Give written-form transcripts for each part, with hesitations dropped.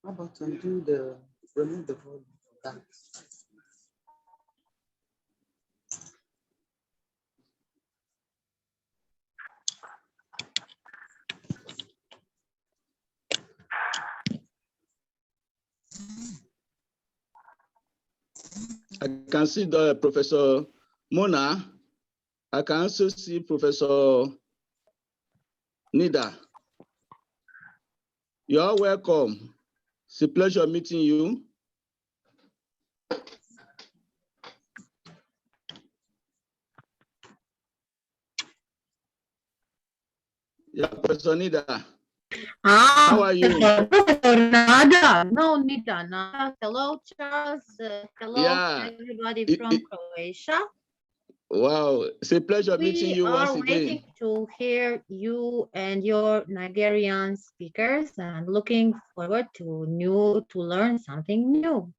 How about undo the remove the volume for that? I can see the Professor Mona. I can also see Professor Nida. You are welcome. It's a pleasure meeting you. Yeah, Professor Nida. How are you? Nada. No, Nida. Nada. Hello, Charles. Hello, Yeah. everybody from Croatia. Wow, it's a pleasure meeting you once again. We are waiting to hear you and your Nigerian speakers and looking forward to learn something new.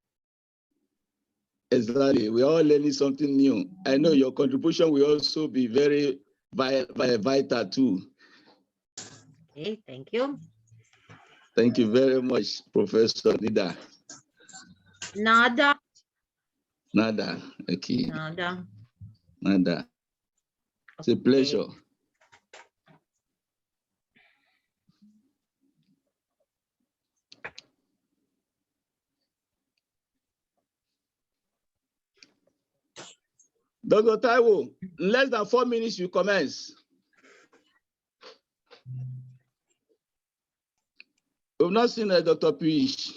Exactly, we are all learning something new. I know your contribution will also be very vital too. Okay, thank you. Thank you very much, Professor Nida. Nada. Nada, okay. Nada. Nada. It's a pleasure. Dr. Taiwo, in less than 4 minutes, you commence. We've not seen Dr. Pish.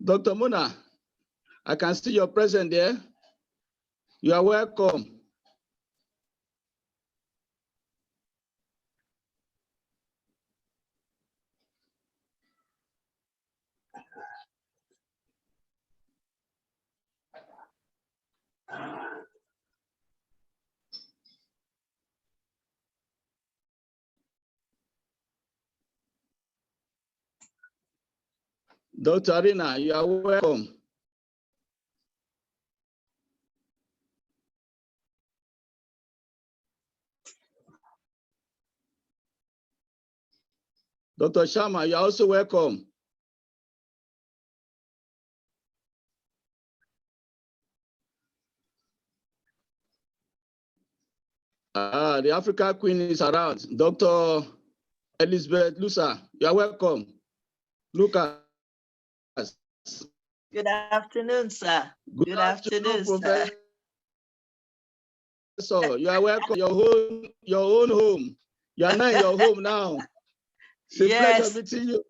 Dr. Mona, I can see your presence there. You are welcome. Dr. Arena, you are welcome. Dr. Sharma, you are also welcome. The Africa Queen is around. Dr. Elizabeth Lusa, you are welcome. Lucas. Good afternoon, sir. Good afternoon, Professor. You are welcome. Your own home. You are not in your home now. It's a pleasure meeting you.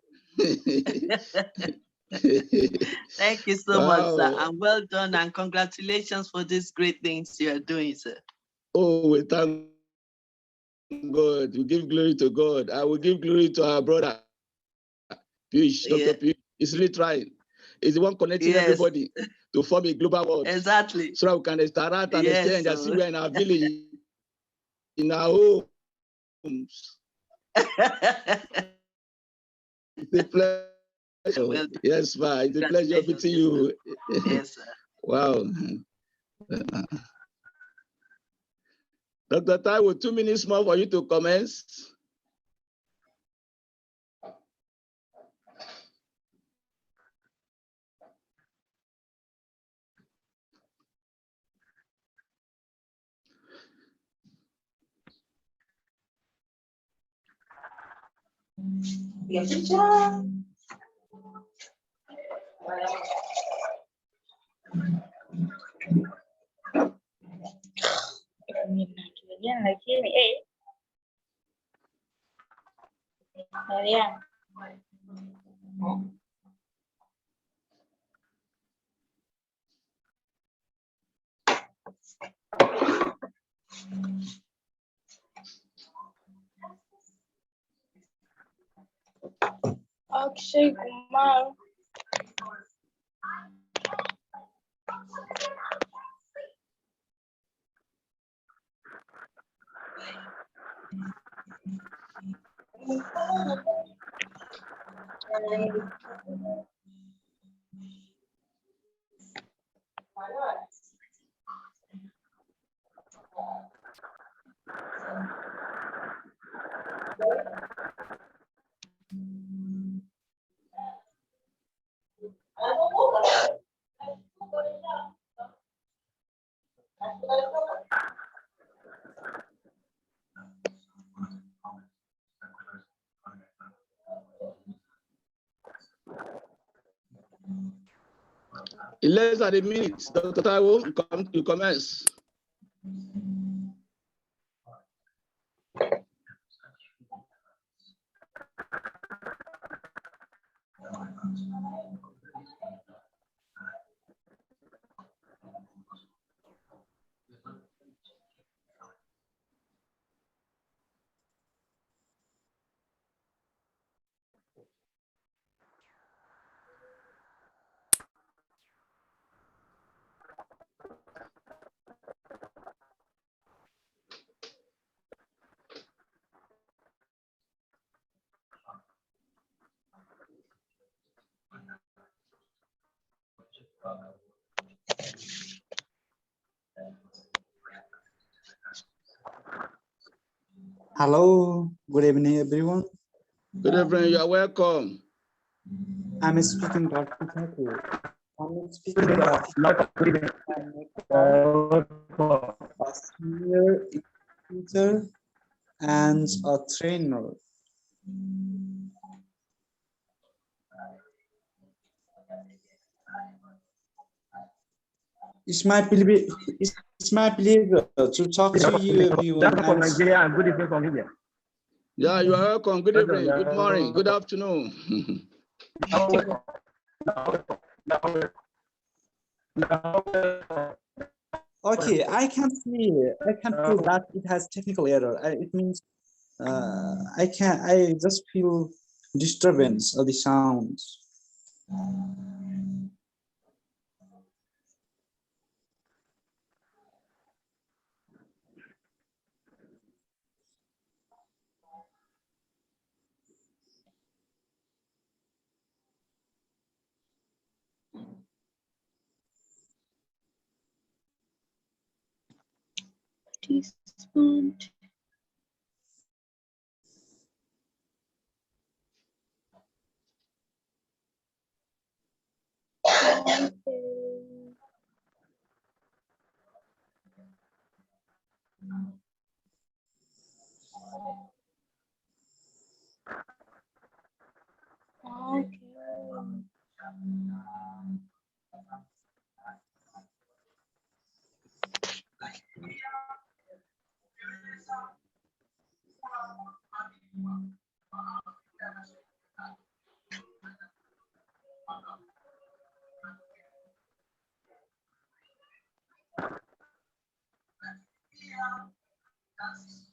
Thank you so much, sir. And well done, and congratulations for these great things you are doing, sir. Oh, we thank God. We give glory to God. I will give glory to our brother, Pish, Dr. Pish. He's really trying. He's the one connecting everybody to form a global world. Exactly. So that we can interact and exchange and see we're in our village, in our homes. It's a pleasure. Well, yes, ma. It's a pleasure meeting you. Yes, sir. Wow. Dr. Taiwo, 2 minutes more for you to commence. Adrián. Akshay Kumar. In less than a minute, Dr. Taiwo, you commence. Hello, good evening, everyone. Good evening, you are welcome. I'm speaking Dr. Thakur. I'm speaking of a senior teacher and a trainer. It's my pleasure to talk to you, everyone. From Nigeria and good evening from India. Yeah, you are welcome. Good evening, good morning, good afternoon. Okay, I can see that it has technical error. It means I just feel disturbance of the sounds.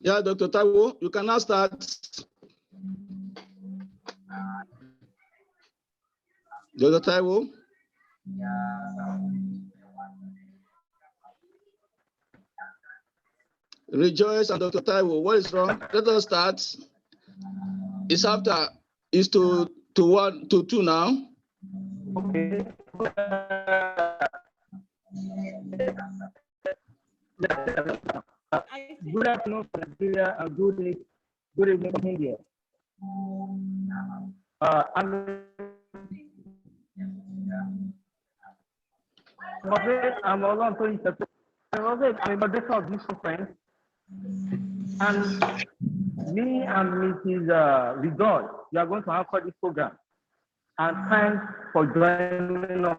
Yeah, Dr. Taiwo, you can now start. Dr. Taiwo. Rejoice and Dr. Taiwo, what is wrong? Let us start. It's after, it's to 1 to 2 now. Okay. Good afternoon from Nigeria and good evening from India. I'm also a moderator of this conference, and me and Mrs. Rigor, we are going to anchor this program. And thanks for joining us.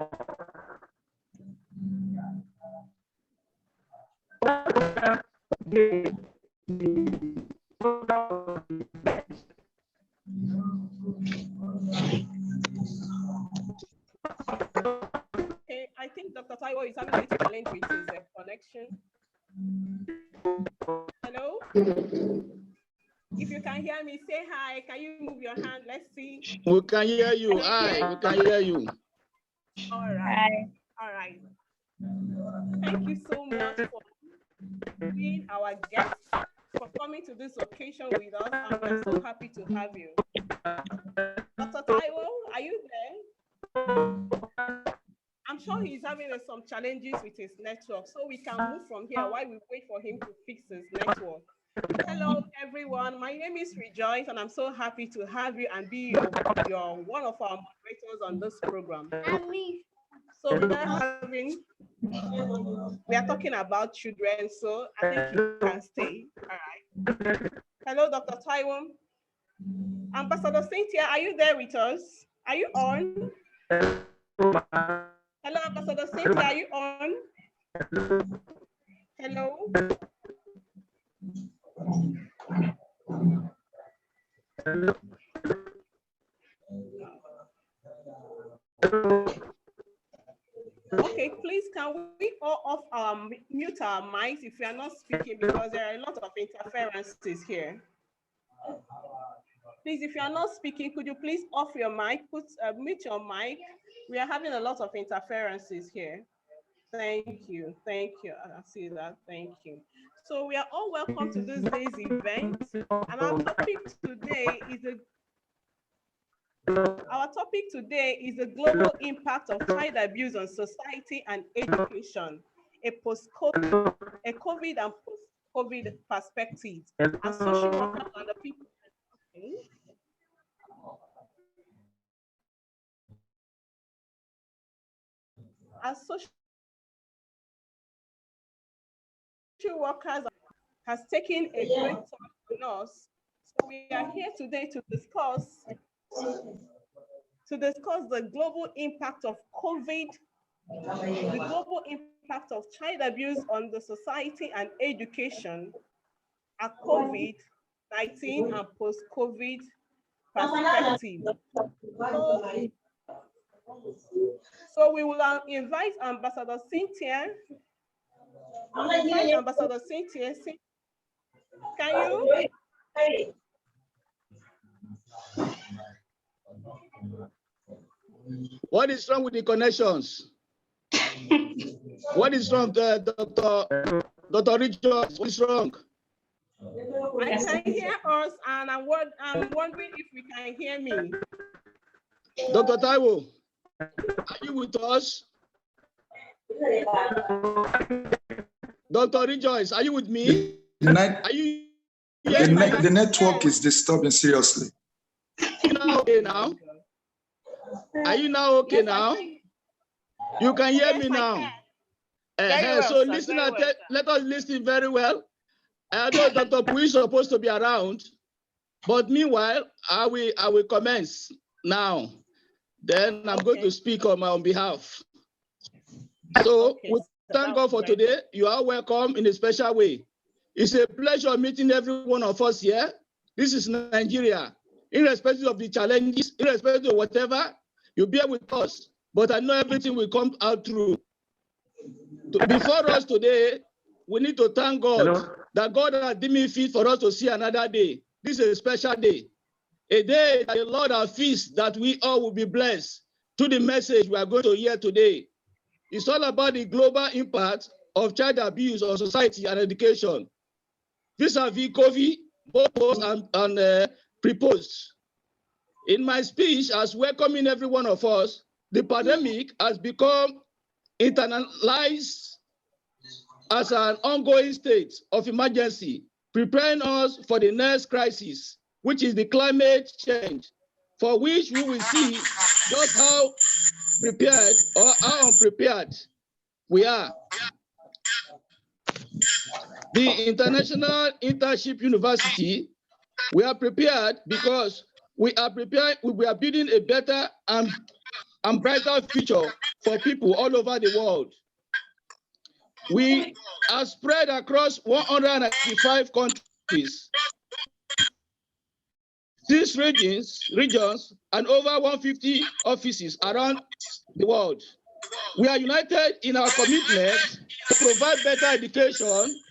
Okay, I think Dr. Taiwo is having a little challenge with his connection. Hello? If you can hear me, say hi. Can you move your hand? Let's see. We can hear you. Hi, we can hear you. All right. All right. Thank you so much for being our guest, for coming to this occasion with us, and we're so happy to have you. Dr. Taiwo, are you there? I'm sure he's having some challenges with his network, so we can move from here while we wait for him to fix his network. Hello, everyone. My name is Rejoice, and I'm so happy to have you and be your one of our moderators on this program. So we are talking about children, so I think you can stay. All right. Hello, Dr. Taiwo. Ambassador Cynthia, are you there with us? Are you on? Hello, Ambassador Cynthia, are you on? Hello? Okay, please, can we all mute our mics if we are not speaking, because there are a lot of interferences here. Please, if you are not speaking, could you please off your mic, mute your mic? We are having a lot of interferences here. Thank you, thank you. I see that, thank you. So we are all welcome to this day's event, and our topic today is the global impact of child abuse on society and education, a COVID and post-COVID perspective, and social workers and the people. Okay. As social workers has taken a great toll on us, so we are here today to discuss the global impact of COVID, the global impact of child abuse on the society and education, a COVID-19 and post-COVID perspective. So we will invite Ambassador Cynthia. Ambassador Cynthia. Can you? What is wrong with the connections? What is wrong, Dr. Richards? What is wrong? I can hear us, and I'm wondering if we can hear me. Dr. Taiwo, are you with us? Dr. Rejoice, are you with me? The network is disturbing seriously. Are you now okay now? Are you now okay now? You can hear me now. So listen, let us listen very well. I know Dr. Pui is supposed to be around, but meanwhile, I will commence now. Then I'm going to speak on my own behalf. So we thank God for today. You are welcome in a special way. It's a pleasure meeting every one of us here. This is Nigeria. Irrespective of the challenges, irrespective of whatever, you bear with us. But I know everything will come out through. Before us today, we need to thank God that God has deemed it fit for us to see another day. This is a special day. A day that the Lord has fixed that we all will be blessed to the message we are going to hear today. It's all about the global impact of child abuse on society and education. Vis-a-vis COVID, both post and pre-post. In my speech, as welcoming every one of us, the pandemic has become internalized as an ongoing state of emergency, preparing us for the next crisis, which is the climate change, for which we will see just how prepared or how unprepared we are. The International Internship University, we are prepared because we are building a better and brighter future for people all over the world. We are spread across 195 countries. 6 regions, and over 150 offices around the world. We are united in our commitment to provide better education,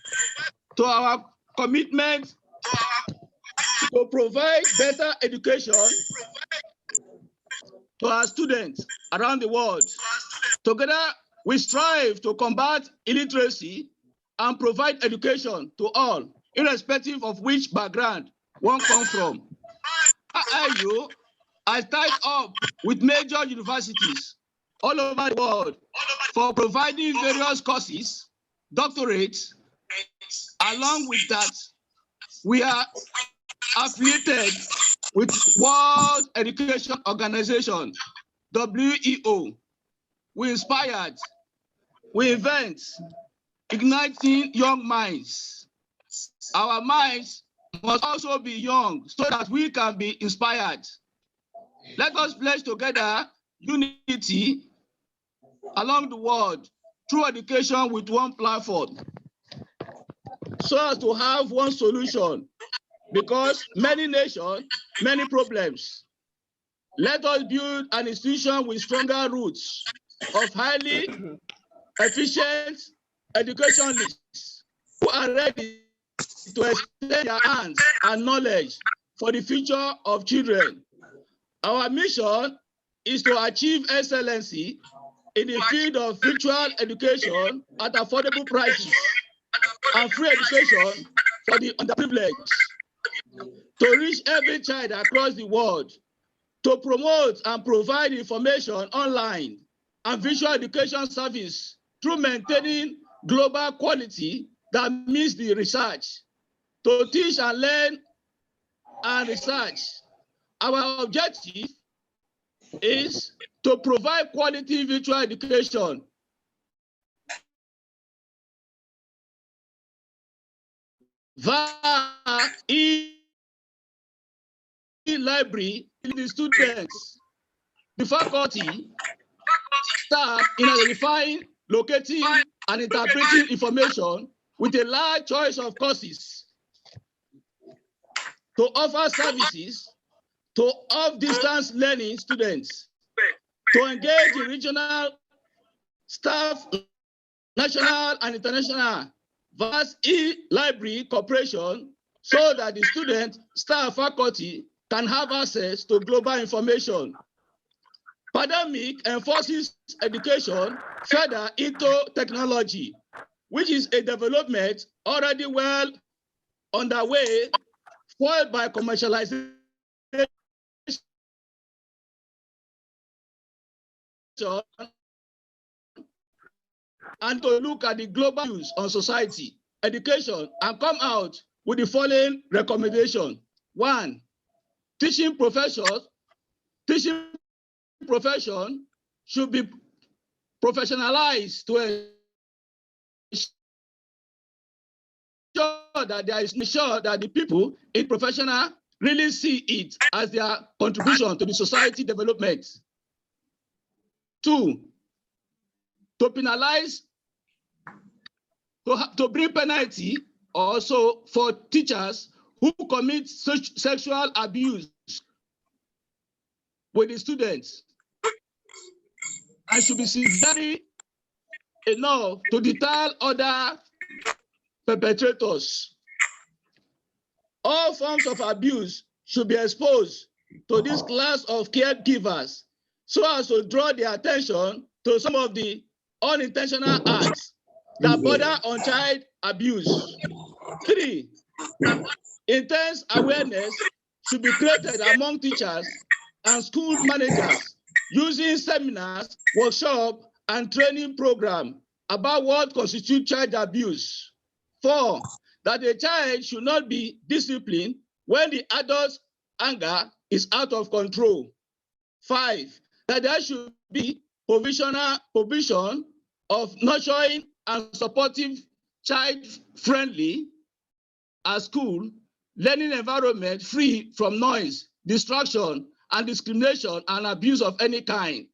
to our commitment to provide better education to our students around the world. Together, we strive to combat illiteracy and provide education to all, irrespective of which background one comes from. IIU has tied up with major universities all over the world for providing various courses, doctorates. Along with that, we are affiliated with World Education Organization, WEO. We inspired, we invent, igniting young minds. Our minds must also be young so that we can be inspired. Let us pledge together unity along the world through education with one platform, so as to have one solution, because many nations, many problems. Let us build an institution with stronger roots of highly efficient educationalists who are ready to extend their hands and knowledge for the future of children. Our mission is to achieve excellency in the field of virtual education at affordable prices and free education for the underprivileged, to reach every child across the world, to promote and provide information online and visual education service through maintaining global quality that meets the research, to teach and learn and research. Our objective is to provide quality virtual education via e-library to the students, the faculty, staff in identifying, locating, and interpreting information with a large choice of courses, to offer services to off-distance learning students, to engage in regional staff, national and international, vast e-library cooperation, so that the student, staff, faculty can have access to global information. Pandemic enforces education further into technology, which is a development already well underway, followed by commercialization and to look at the global use on society, education, and come out with the following recommendation. 1, teaching profession should be professionalized to ensure that the people in professional really see it as their contribution to the society development. 2, to penalize, to bring penalty also for teachers who commit such sexual abuse with the students, and should be severe enough to deter other perpetrators. All forms of abuse should be exposed to this class of caregivers so as to draw their attention to some of the unintentional acts that border on child abuse. 3, intense awareness should be created among teachers and school managers using seminars, workshops, and training programs about what constitutes child abuse. 4, that a child should not be disciplined when the adult's anger is out of control. 5, that there should be provision of nurturing and supportive child-friendly at school learning environment free from noise, distraction, and discrimination and abuse of any kind.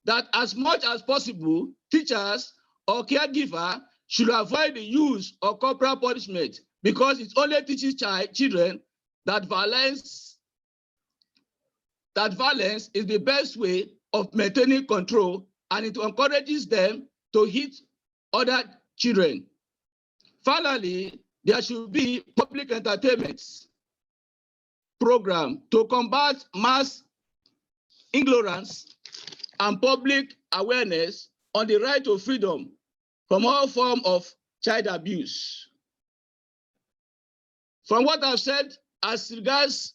That as much as possible, teachers or caregiver should avoid the use of corporal punishment, because it only teaches children that violence that violence is the best way of maintaining control, and it encourages them to hit other children. Finally, there should be public entertainment program to combat mass ignorance and public awareness on the right to freedom from all forms of child abuse. From what I've said, as regards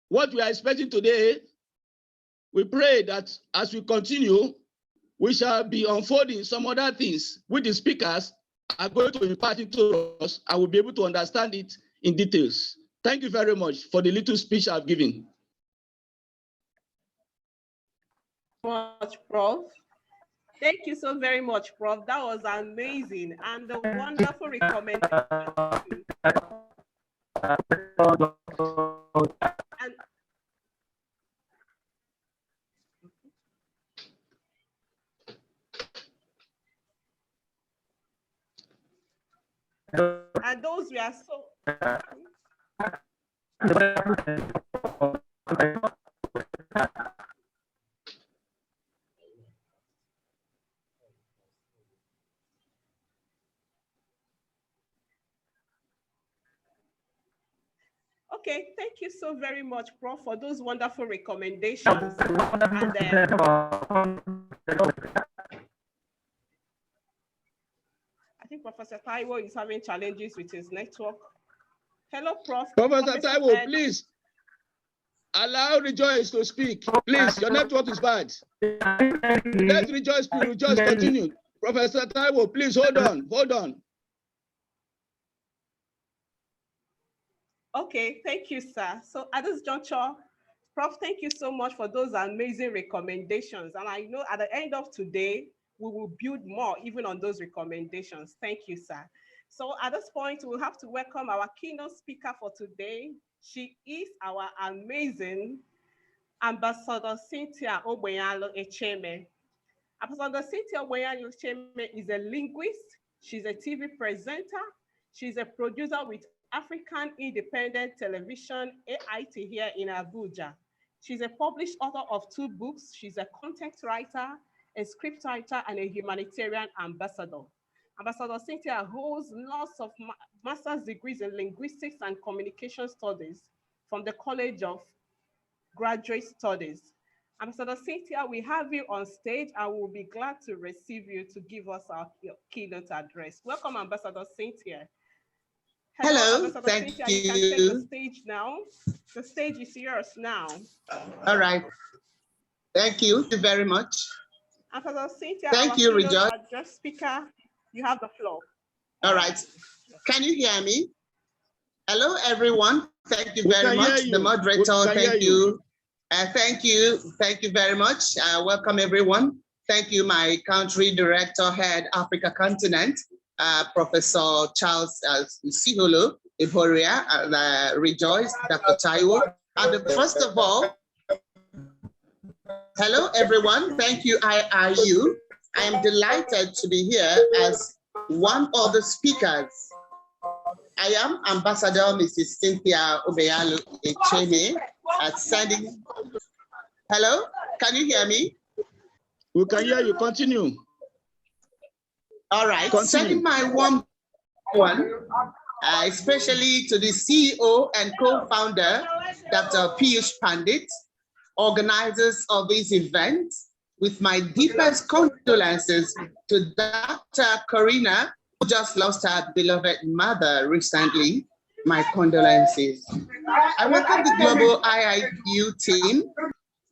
what we are expecting today, we pray that as we continue, we shall be unfolding some other things which the speakers are going to impart into us, and we'll be able to understand it in details. Thank you very much for the little speech I've given. Much, Prof. Thank you so very much, Prof. That was amazing and a wonderful recommendation. And those we are so. Okay, thank you so very much, Prof, for those wonderful recommendations. And, I think Professor Taiwo is having challenges with his network. Hello, Prof. Professor Taiwo, please allow Rejoice to speak. Please, your network is bad. Let Rejoice speak. Rejoice, continue. Professor Taiwo, please hold on. Hold on. Okay, thank you, sir. So at this juncture, Prof, thank you so much for those amazing recommendations. And I know at the end of today, we will build more even on those recommendations. Thank you, sir. So at this point, we'll have to welcome our keynote speaker for today. She is our amazing Ambassador Cynthia Ogbonyalo Echeme. Ambassador Cynthia Ogbonyalo Echeme is a linguist. She's a TV presenter. She's a producer with African Independent Television, AIT, here in Abuja. She's a published author of 2 books. She's a content writer, a script writer, and a humanitarian ambassador. Ambassador Cynthia holds lots of master's degrees in linguistics and communication studies from the College of Graduate Studies. Ambassador Cynthia, we have you on stage and we'll be glad to receive you to give us our keynote address. Welcome, Ambassador Cynthia. Hello, thank you. You can take the stage now. The stage is yours now. All right. Thank you very much. Ambassador Cynthia, thank you, Rejoice. Address speaker, you have the floor. All right. Can you hear me? Hello, everyone. Thank you very much. The moderator, thank you. Thank you very much. Welcome, everyone. Thank you, my country director, head Africa continent. Professor Charles Siholo, Iboria, Rejoice, Dr. Taiwo. And first of all, hello everyone, thank you IIU. I am delighted to be here as one of the speakers. I am Ambassador Mrs. Cynthia Ogbonyalo Echeme, sending. Hello, can you hear me? We can hear you, continue. All right, sending my warm one, especially to the CEO and co-founder, Dr. Piyush Pandit, organizers of this event, with my deepest condolences to Dr. Karina, who just lost her beloved mother recently. My condolences. I welcome the global IIU team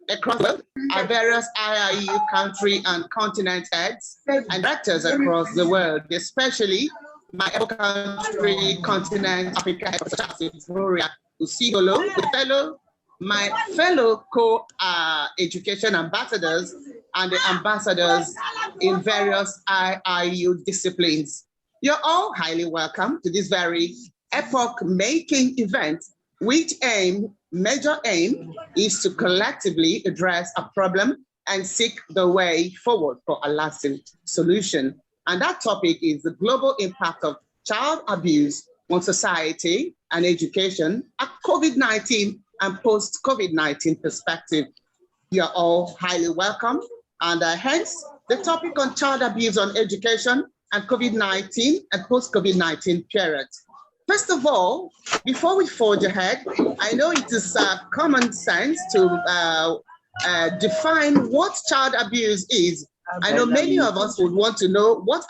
across the world, our various IIU country and continent heads and directors across the world, especially my country, continent, Africa, Victoria, Usigolo, my fellow co-education ambassadors and the ambassadors in various IIU disciplines. You're all highly welcome to this very epoch-making event, which major aim is to collectively address a problem and seek the way forward for a lasting solution. And that topic is the global impact of child abuse on society and education at COVID-19 and post-COVID-19 perspective. You're all highly welcome. And hence, the topic on child abuse on education and COVID-19 and post-COVID-19 period. First of all, before we forge ahead, I know it is common sense to define what child abuse is. I know many of us would want to know what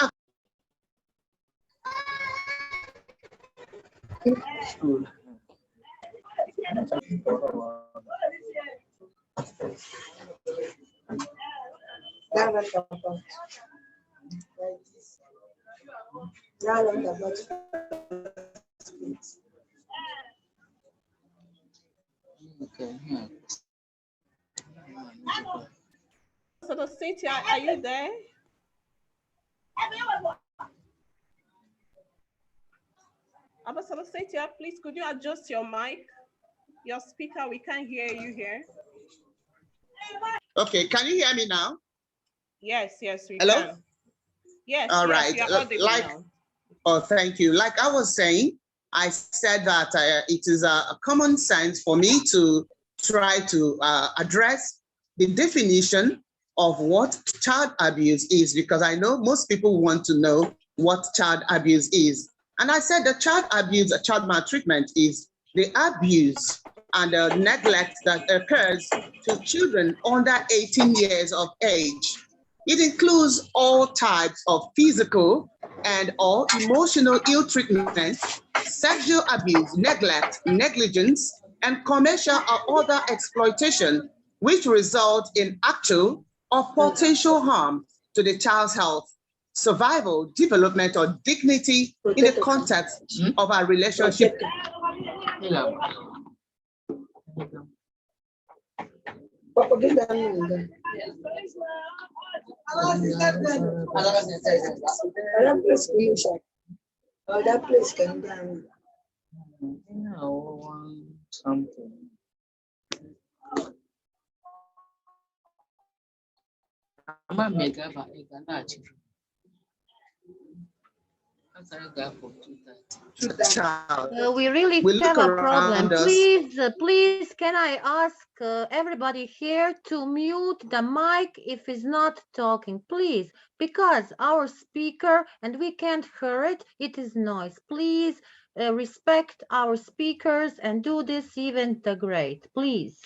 So Cynthia, are you there? Ambassador Cynthia, please could you adjust your mic? Your speaker, we can't hear you here. Okay, can you hear me now? Yes, we Hello? can. Yes, all right. you're audible now. Oh, thank you. Like I was saying, I said that it is a common sense for me to try to address the definition of what child abuse is, because I know most people want to know what child abuse is. And I said the child abuse, child maltreatment is the abuse and neglect that occurs to children under 18 years of age. It includes all types of physical and or emotional ill treatment, sexual abuse, neglect, negligence, and commercial or other exploitation, which result in actual or potential harm to the child's health, survival, development, or dignity in the context of our relationship. That place can down. Something. We really have a problem. Please, can I ask everybody here to mute the mic if he's not talking, please, because our speaker and we can't hear it. It is noise. Please respect our speakers and do this event great, please.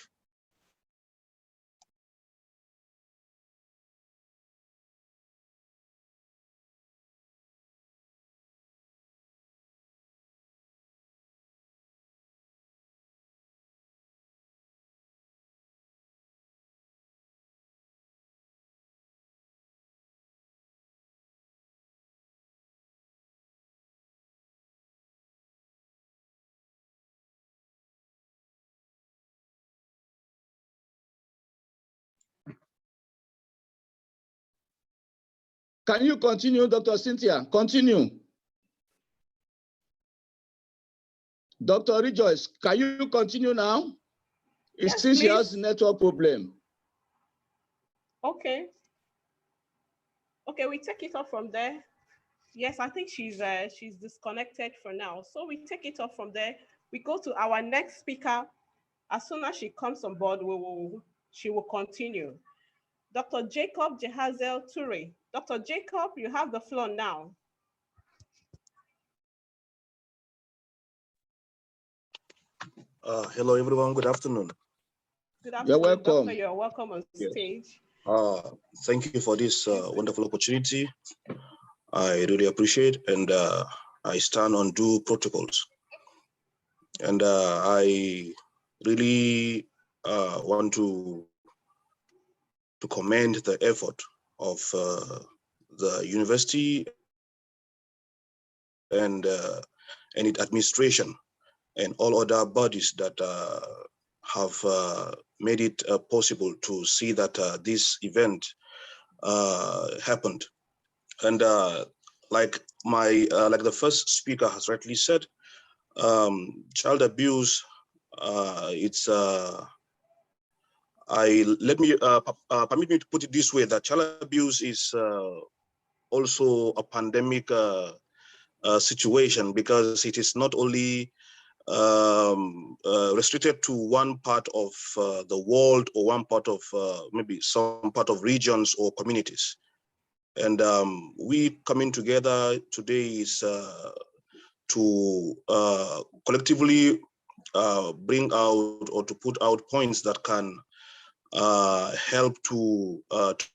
Can you continue, Dr. Cynthia? Continue. Dr. Rejoice, can you continue now? It seems she has a network problem. Okay. Okay, we take it off from there. Yes, I think she's disconnected for now. So we take it off from there. We go to our next speaker. As soon as she comes on board, she will continue. Dr. Jacob Jehazel Toure. Dr. Jacob, you have the floor now. Hello, everyone. Good afternoon. Good afternoon, you're welcome. Doctor. You're welcome on stage. Thank you for this wonderful opportunity. I really appreciate, and I stand on due protocols. And I really want to commend the effort of the university and its administration and all other bodies that have made it possible to see that this event happened. And like the first speaker has rightly said, child abuse, permit me to put it this way, that child abuse is also a pandemic situation, because it is not only restricted to one part of the world or one part of maybe some part of regions or communities. And we coming together today is to collectively bring out or to put out points that can help to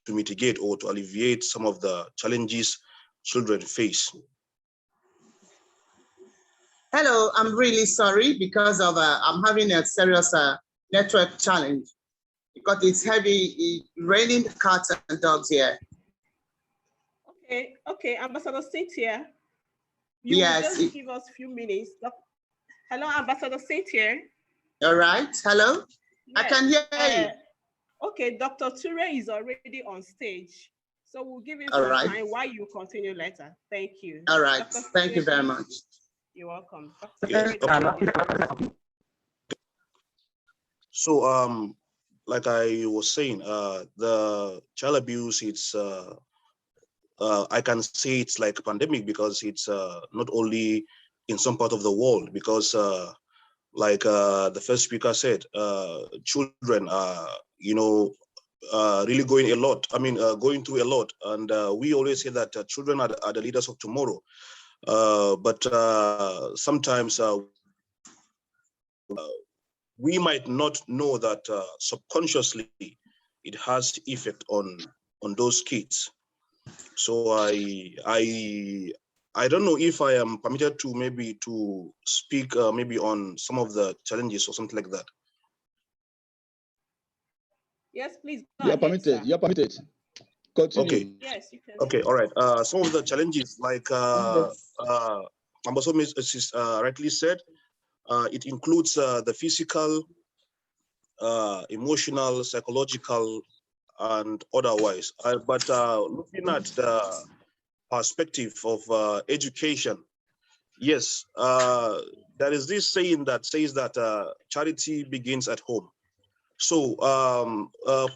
mitigate or to alleviate some of the challenges children face. Hello, I'm really sorry because of I'm having a serious network challenge because it's heavy raining cats and dogs here. Okay, Ambassador Cynthia. Yes. Just give us a few minutes. Hello, Ambassador Cynthia. All right. Hello. Yes. I can hear you. Okay, Dr. Ture is already on stage. So we'll give him some time while you continue later. Thank you. All right. Thank you very much. You're welcome. So like I was saying, the child abuse, it's I can say it's like a pandemic because it's not only in some part of the world, because like the first speaker said, children are, really going a lot. I mean, going through a lot. And we always say that children are the leaders of tomorrow. But sometimes we might not know that subconsciously it has effect on those kids. So I don't know if I am permitted to maybe to speak maybe on some of the challenges or something like that. Yes, please. You're permitted. You're permitted. Continue. Okay. Yes, you can. Okay. All right. Some of the challenges, like Ambassador rightly said, it includes the physical, emotional, psychological, and otherwise. But looking at the perspective of education, yes, there is this saying that says that charity begins at home. So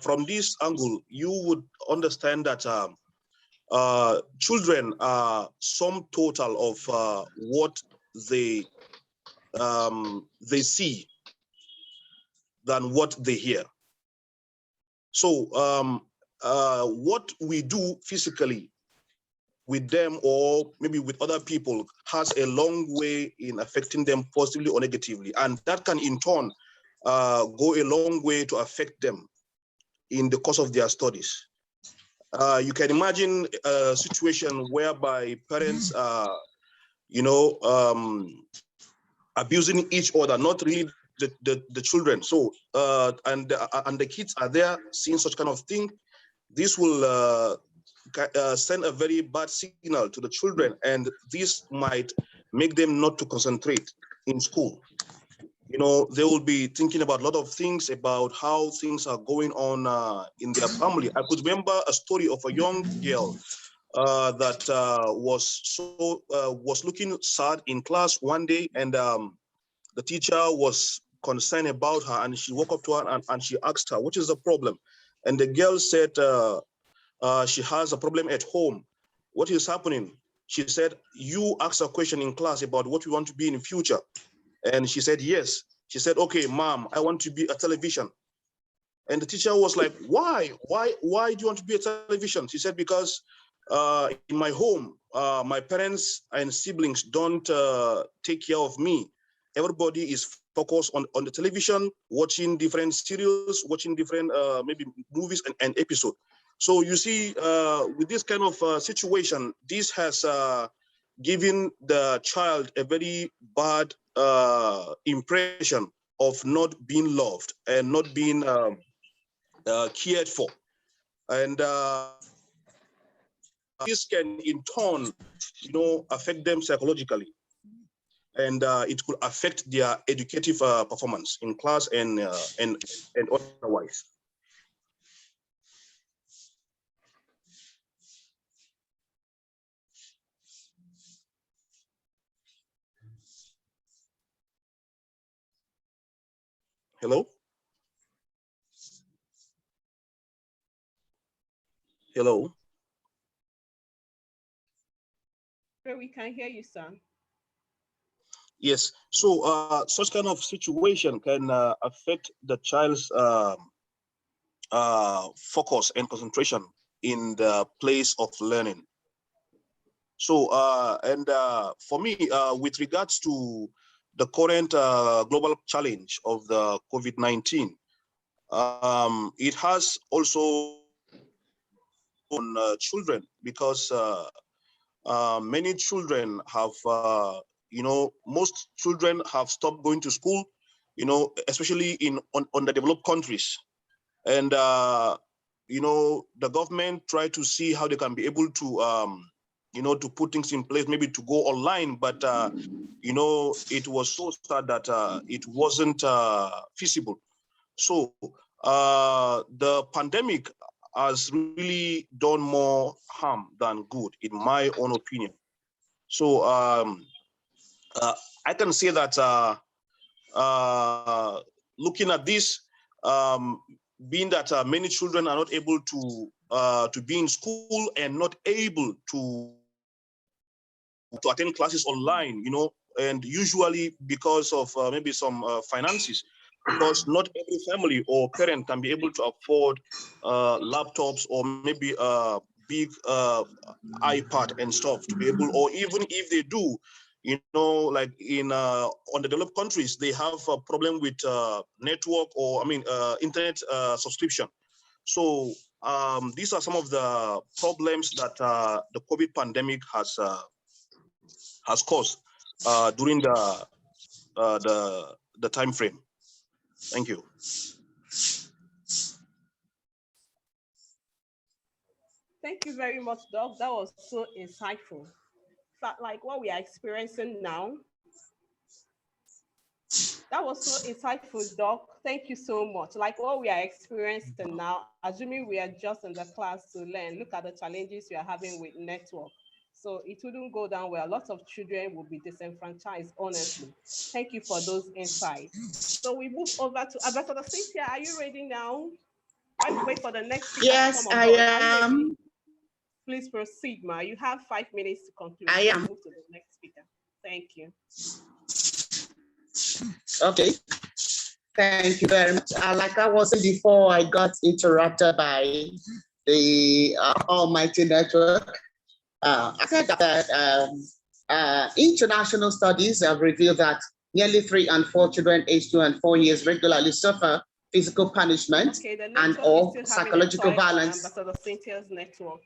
from this angle, you would understand that children are sum total of what they see than what they hear. So what we do physically with them or maybe with other people has a long way in affecting them positively or negatively. And that can in turn go a long way to affect them in the course of their studies. You can imagine a situation whereby parents are, abusing each other, not really the children. So, and the kids are there seeing such kind of thing. This will send a very bad signal to the children, and this might make them not to concentrate in school. They will be thinking about a lot of things about how things are going on in their family. I could remember a story of a young girl that was looking sad in class one day, and the teacher was concerned about her, and she walked up to her and she asked her, "What is the problem?" And the girl said she has a problem at home. What is happening? She said, "You asked a question in class about what you want to be in the future." And she said, "Yes." She said, "Okay, mom, I want to be a television." And the teacher was like, Why do you want to be a television? She said, "Because in my home, my parents and siblings don't take care of me. Everybody is focused on the television, watching different serials, watching different maybe movies and episodes." So you see, with this kind of situation, this has given the child a very bad impression of not being loved and not being cared for. And this can in turn, affect them psychologically. And it could affect their educative performance in class and otherwise. Hello? Hello? We can hear you, sir. Yes. So such kind of situation can affect the child's focus and concentration in the place of learning. So for me, with regards to the current global challenge of the COVID-19, it has also on children, because many children have, most children have stopped going to school, especially on the developed countries. And, the government try to see how they can be able to, to put things in place, maybe to go online, but, it was so sad that it wasn't feasible. So the pandemic has really done more harm than good, in my own opinion. So I can say that looking at this, being that many children are not able to be in school and not able to attend classes online, and usually because of maybe some finances, because not every family or parent can be able to afford laptops or maybe a big iPad and stuff to be able, or even if they do, like in on the developed countries, they have a problem with network, or internet subscription. So these are some of the problems that the COVID pandemic has caused during the time frame. Thank you. Thank you very much, Doc. That was so insightful. Like what we are experiencing now, that was so insightful, Doc. Thank you so much. Like what we are experiencing now, assuming we are just in the class to learn, look at the challenges we are having with network. So it wouldn't go down well. Lots of children will be disenfranchised, honestly. Thank you for those insights. So we move over to Ambassador Cynthia. Are you ready now? While we wait for the next speaker to come on board. I am. Please proceed, Ma. You have 5 minutes to conclude. I am. Move to the next speaker. Thank you. Okay. Thank you very much. Like I was saying before, I got interrupted by the almighty network. I said that international studies have revealed that nearly 3 and 4 children aged 2 and 4 years regularly suffer physical punishment and or psychological violence. Ambassador Cynthia's network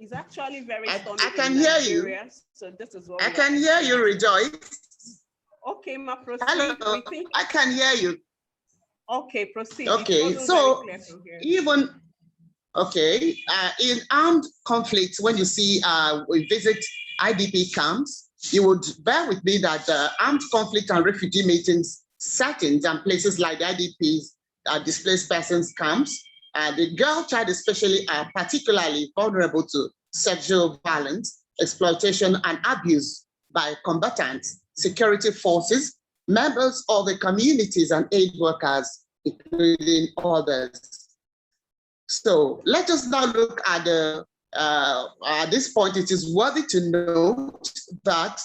is actually very stormy. I can hear you. So this is what I can hear you, Rejoice. Okay, Ma, proceed. Hello, I can hear you. Okay, proceed. Okay, so even, okay, in armed conflicts, when you see, we visit IDP camps, you would bear with me that armed conflict and refugee meetings, settings and places like the IDPs, displaced persons camps, the girl child especially are particularly vulnerable to sexual violence, exploitation and abuse by combatants, security forces, members of the communities and aid workers, including others. So let us now look at at this point. It is worthy to note that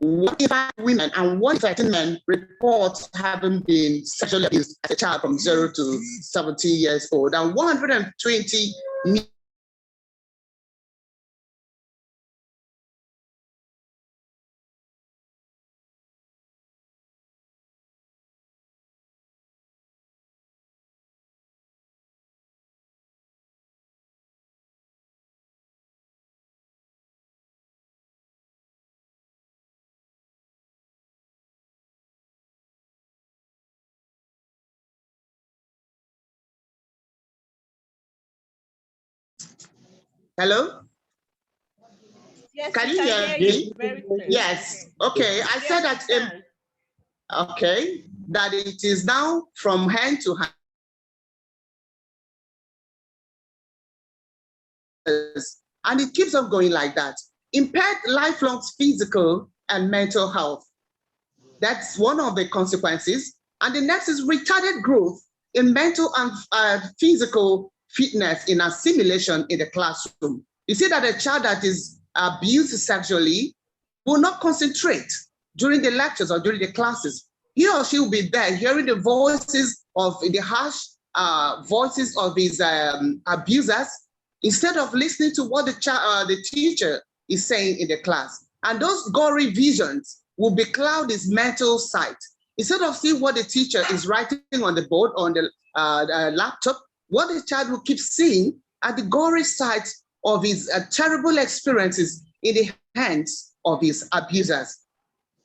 1 women and 113 men report having been sexually abused as a child from 0 to 17 years old, and 120 Hello? Yes, can you hear me? Very clear. Yes. Okay. I said that. Okay. That it is now from hand to hand. And it keeps on going like that. Impaired lifelong physical and mental health. That's one of the consequences. And the next is retarded growth in mental and physical fitness in assimilation in the classroom. You see that a child that is abused sexually will not concentrate during the lectures or during the classes, he or she will be there hearing the voices of the harsh voices of his abusers, instead of listening to what the teacher is saying in the class. And those gory visions will becloud his mental sight. Instead of seeing what the teacher is writing on the board, on the laptop, what the child will keep seeing are the gory sights of his terrible experiences in the hands of his abusers.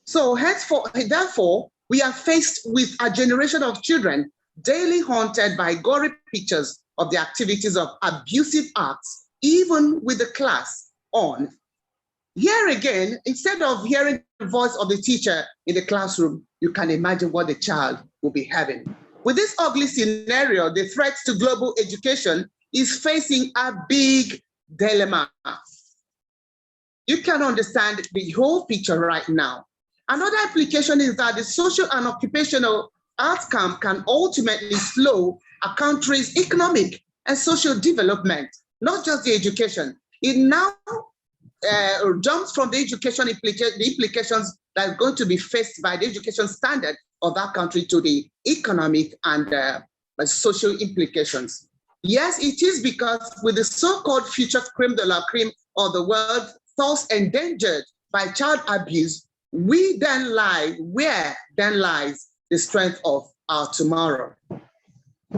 So therefore, we are faced with a generation of children daily haunted by gory pictures of the activities of abusive acts, even with the class on. Here again, instead of hearing the voice of the teacher in the classroom, you can imagine what the child will be having. With this ugly scenario, the threat to global education is facing a big dilemma. You can understand the whole picture right now. Another implication is that the social and occupational outcome can ultimately slow a country's economic and social development, not just the education. It now jumps from the education the implications that are going to be faced by the education standard of that country to the economic and social implications. Yes, it is because with the so-called future crème de la crème of the world thus endangered by child abuse, where then lies the strength of our tomorrow.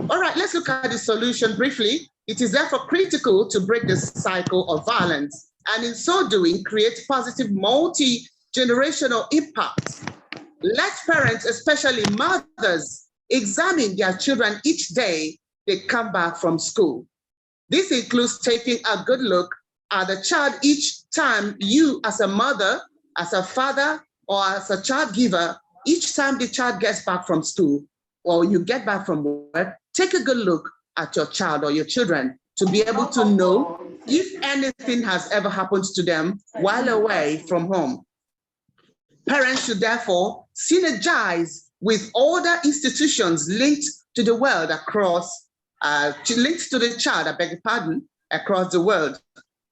All right, let's look at the solution briefly. It is therefore critical to break this cycle of violence, and in so doing, create positive multi-generational impact. Let parents, especially mothers, examine their children each day they come back from school. This includes taking a good look at the child each time you, as a mother, as a father, or as a child giver, each time the child gets back from school or you get back from work, take a good look at your child or your children to be able to know if anything has ever happened to them while away from home. Parents should therefore synergize with other institutions linked to the world linked to the child, I beg your pardon, across the world.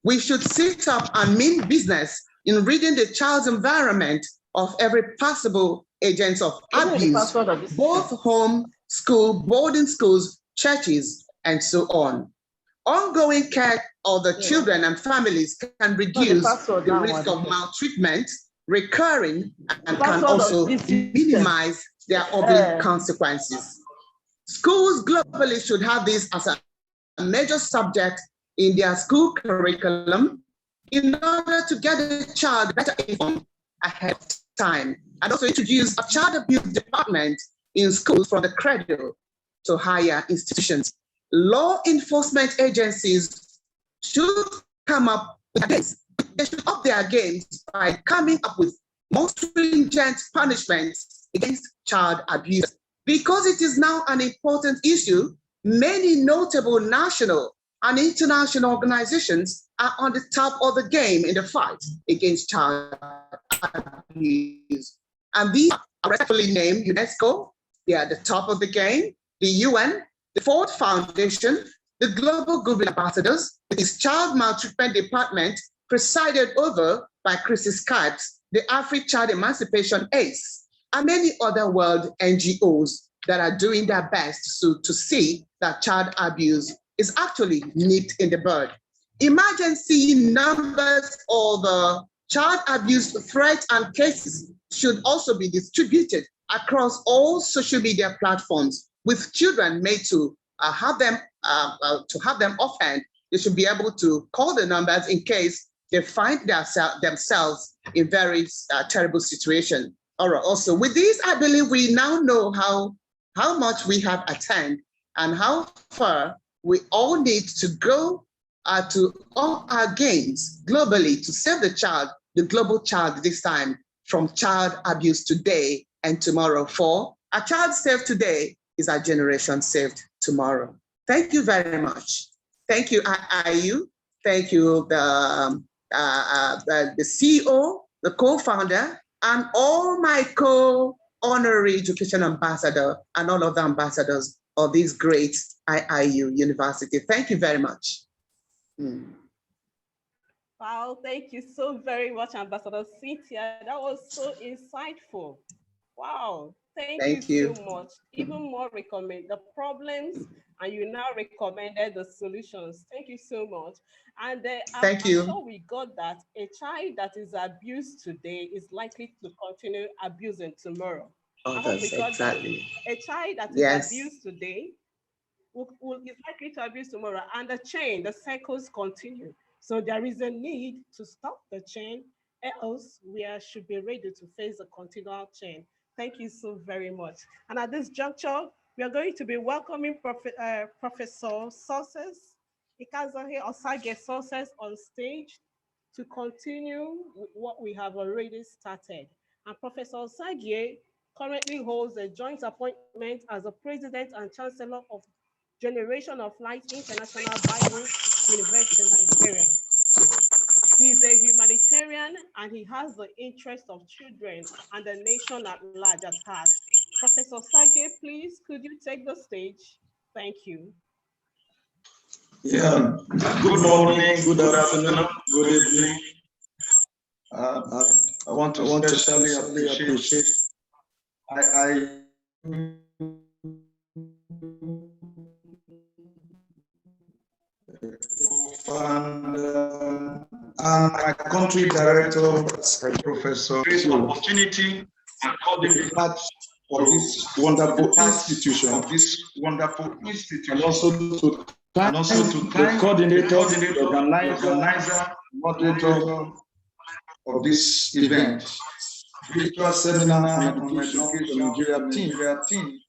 We should set up a mean business in reading the child's environment of every possible agent of abuse, both home, school, boarding schools, churches, and so on. Ongoing care of the children and families can reduce the risk of maltreatment, recurring, and can also minimize their ugly consequences. Schools globally should have this as a major subject in their school curriculum in order to get the child better informed ahead of time, and also introduce a child abuse department in schools from the cradle to higher institutions. Law enforcement agencies should come up with games. They should up their games by coming up with more stringent punishments against child abuse. Because it is now an important issue, many notable national and international organizations are on the top of the game in the fight against child abuse. And these are respectfully named UNESCO, they are at the top of the game, the UN, the Ford Foundation, the Global Goodwill Ambassadors, its Child Maltreatment Department, presided over by Chrissy Skypes, the African Child Emancipation ACE, and many other world NGOs that are doing their best to see that child abuse is actually nipped in the bud. Imagine seeing numbers of child abuse threats and cases should also be distributed across all social media platforms, with children made to have them offhand. They should be able to call the numbers in case they find themselves in very terrible situation. All right. Also, with this, I believe we now know how much we have attained and how far we all need to go to all our gains globally to save the child, the global child this time, from child abuse today and tomorrow. For a child saved today is a generation saved tomorrow. Thank you very much. Thank you, IIU. Thank you, the CEO, the co-founder, and all my co-honorary education ambassador and all of the ambassadors of this great IIU University. Thank you very much. Wow, thank you so very much, Ambassador Cynthia. That was so insightful. Wow, thank you so much. Even more recommend the problems, and you now recommended the solutions. Thank you so much. And I'm sure we got that a child that is abused today is likely to continue abusing tomorrow. I hope we got exactly. that. A child that is abused today is likely to abuse tomorrow, and the cycles continue. So there is a need to stop the chain, else we should be ready to face the continual chain. Thank you so very much. And at this juncture, we are going to be welcoming Professor Sources, Ikazohe Osage Sources on stage to continue with what we have already started. And Professor Osage currently holds a joint appointment as the President and Chancellor of Generation of Light International Bible University, Nigeria. He's a humanitarian and he has the interest of children and the nation at large at heart. Professor Sage, please, could you take the stage? Thank you. Yeah, good morning, good afternoon, good evening. I want to especially appreciate and my country director, Professor, this opportunity and all the part of this wonderful institution, and also to thank the coordinator, the organizer, moderator of this event, virtual seminar on education from Nigeria team,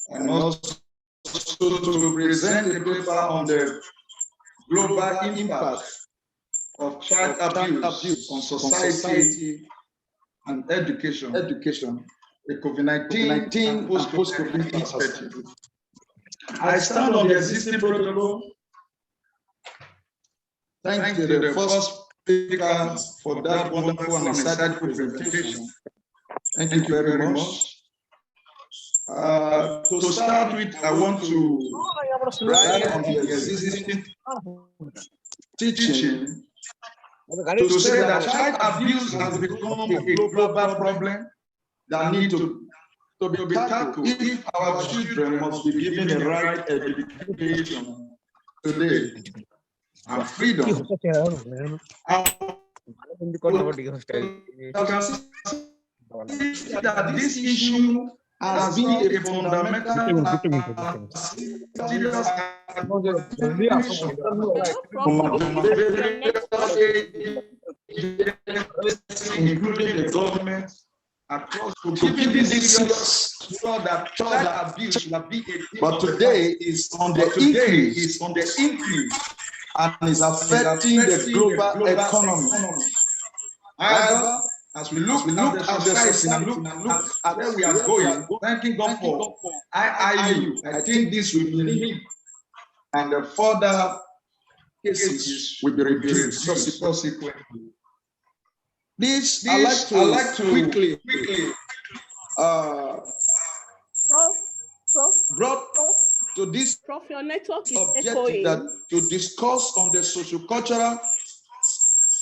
and also to present a paper on the global impact of child abuse on society and education, the COVID-19 and post-COVID perspective. I stand on the existing protocol. Thank you to the first speaker for that wonderful and exciting presentation. Thank you very much. To start with, I want to write on the existing teaching to say that child abuse has become a global problem that needs to be tackled if our children must be given the right education today and freedom. That this issue has been a fundamental serious including the government across to keep this serious so that child abuse will be a but today is on the increase and is affecting the global economy. However, as we look at the society and look at where we are going, thanking God for IIU, I think this will be needed, and the further cases will be reduced subsequently. This I like to quickly brought to this your network is objective that to discuss on the sociocultural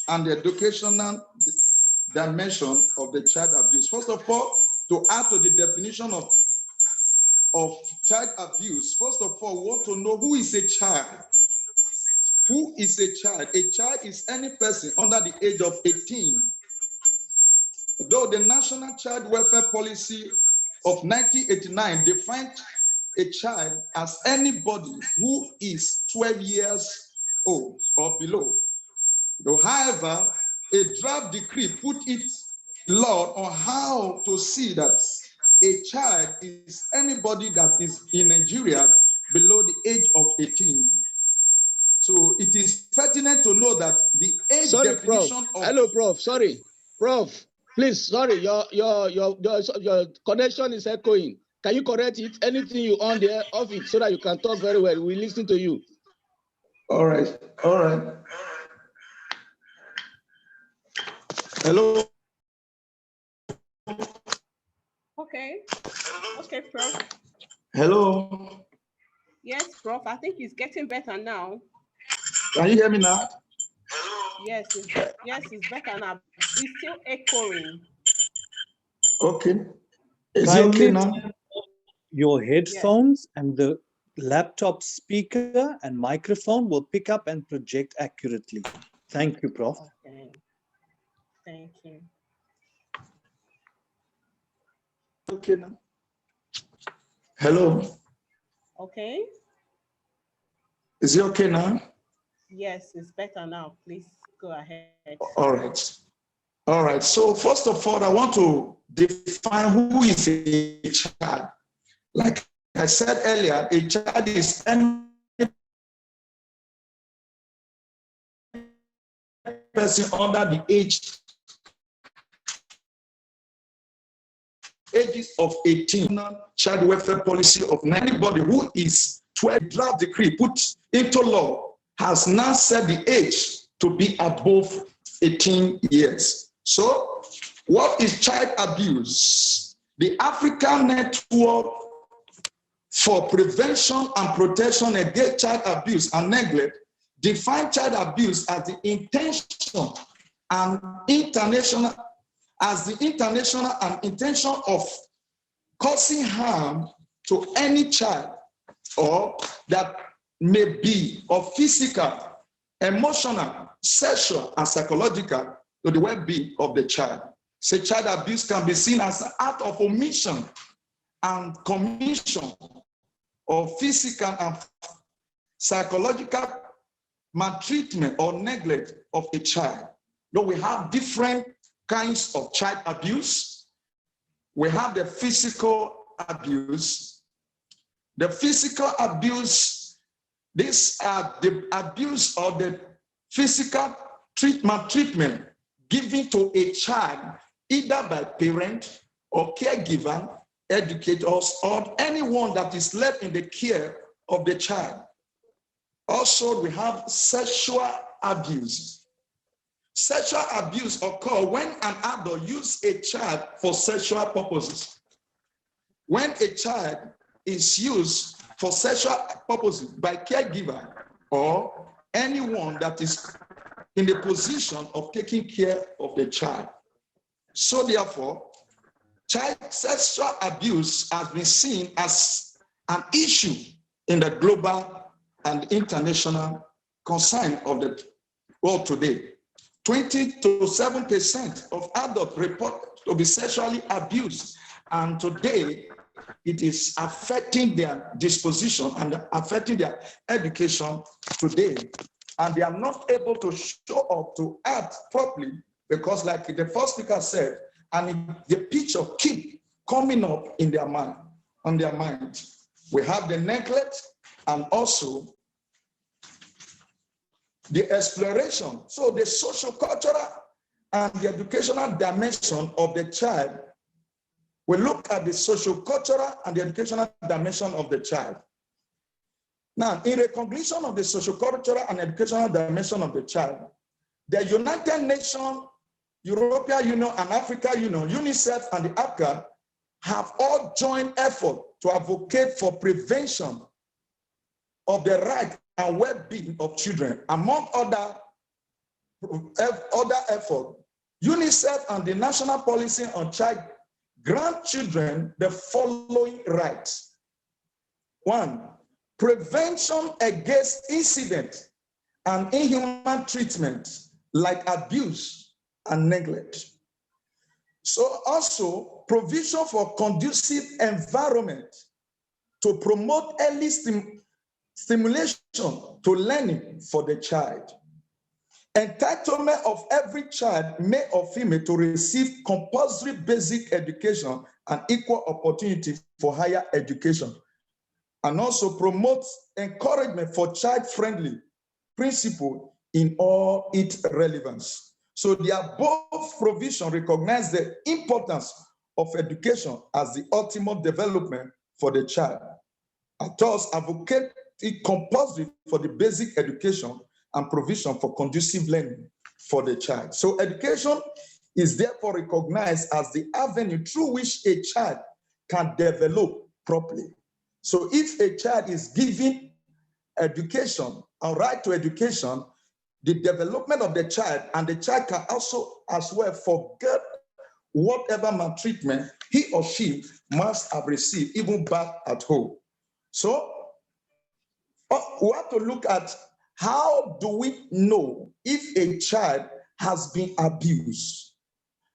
and the educational dimension of the child abuse. First of all, to add to the definition of child abuse, first of all, we want to know who is a child. Who is a child? A child is any person under the age of 18. Though the National Child Welfare Policy of 1989 defined a child as anybody who is 12 years old or below. Though, however, a draft decree put its law on how to see that a child is anybody that is in Nigeria below the age of 18. So it is pertinent to know that the age definition of... Hello, Prof. Sorry, Prof. Please, sorry, your connection is echoing. Can you correct it? Anything you on there, off it, so that you can talk very well. We listen to you. All right. Hello. Okay, Prof. Hello. Yes, Prof. I think it's getting better now. Can you hear me now? Yes, it's better now. It's still echoing. Okay. Is it Kindly okay now? turn off your headphones, and the laptop speaker and microphone will pick up and project accurately. Thank you, Prof. Okay. Thank you. Okay now. Hello. Okay. Is it okay now? Yes, it's better now. Please go ahead. All right. All right. So first of all, I want to define who is a child. Like I said earlier, a child is any person under the ages of 18. Child welfare policy of anybody who is 12 draft decree put into law has now set the age to be above 18 years. So what is child abuse? The African Network for Prevention and Protection Against Child Abuse and Neglect define child abuse as the intention and international and intention of causing harm to any child or that may be of physical, emotional, sexual, and psychological to the well-being of the child. So child abuse can be seen as an act of omission and commission of physical and psychological maltreatment or neglect of a child. Though we have different kinds of child abuse. We have the physical abuse. The physical abuse, these are the abuse or the physical treatment given to a child either by parent or caregiver, educators, or anyone that is left in the care of the child. Also, we have sexual abuse. Sexual abuse occurs when an adult uses a child for sexual purposes. When a child is used for sexual purposes by caregiver or anyone that is in the position of taking care of the child. So therefore, child sexual abuse has been seen as an issue in the global and international concern of the world today. 27% of adults report to be sexually abused, and today it is affecting their disposition and affecting their education today. And they are not able to show up to act properly because, like the first speaker said, and the picture keep coming up in their mind, on their mind. We have the neglect and also the exploration. So the social, cultural, and the educational dimension of the child. We look at the social, cultural, and the educational dimension of the child. Now, in recognition of the social, cultural, and educational dimension of the child, the United Nations, European Union, and African Union, UNICEF, and the APGA have all joined effort to advocate for prevention of the right and well-being of children. Among other efforts, UNICEF and the National Policy on Child grant children the following rights. 1, prevention against incident and inhuman treatment like abuse and neglect. So also provision for conducive environment to promote early stimulation to learning for the child. Entitlement of every child, male or female, to receive compulsory basic education and equal opportunity for higher education. And also promote encouragement for child-friendly principle in all its relevance. So the above provision recognize the importance of education as the ultimate development for the child. And thus advocate it compulsory for the basic education and provision for conducive learning for the child. So education is therefore recognized as the avenue through which a child can develop properly. So if a child is given education, a right to education, the development of the child, and the child can also as well forget whatever maltreatment he or she must have received even back at home. So we have to look at how do we know if a child has been abused?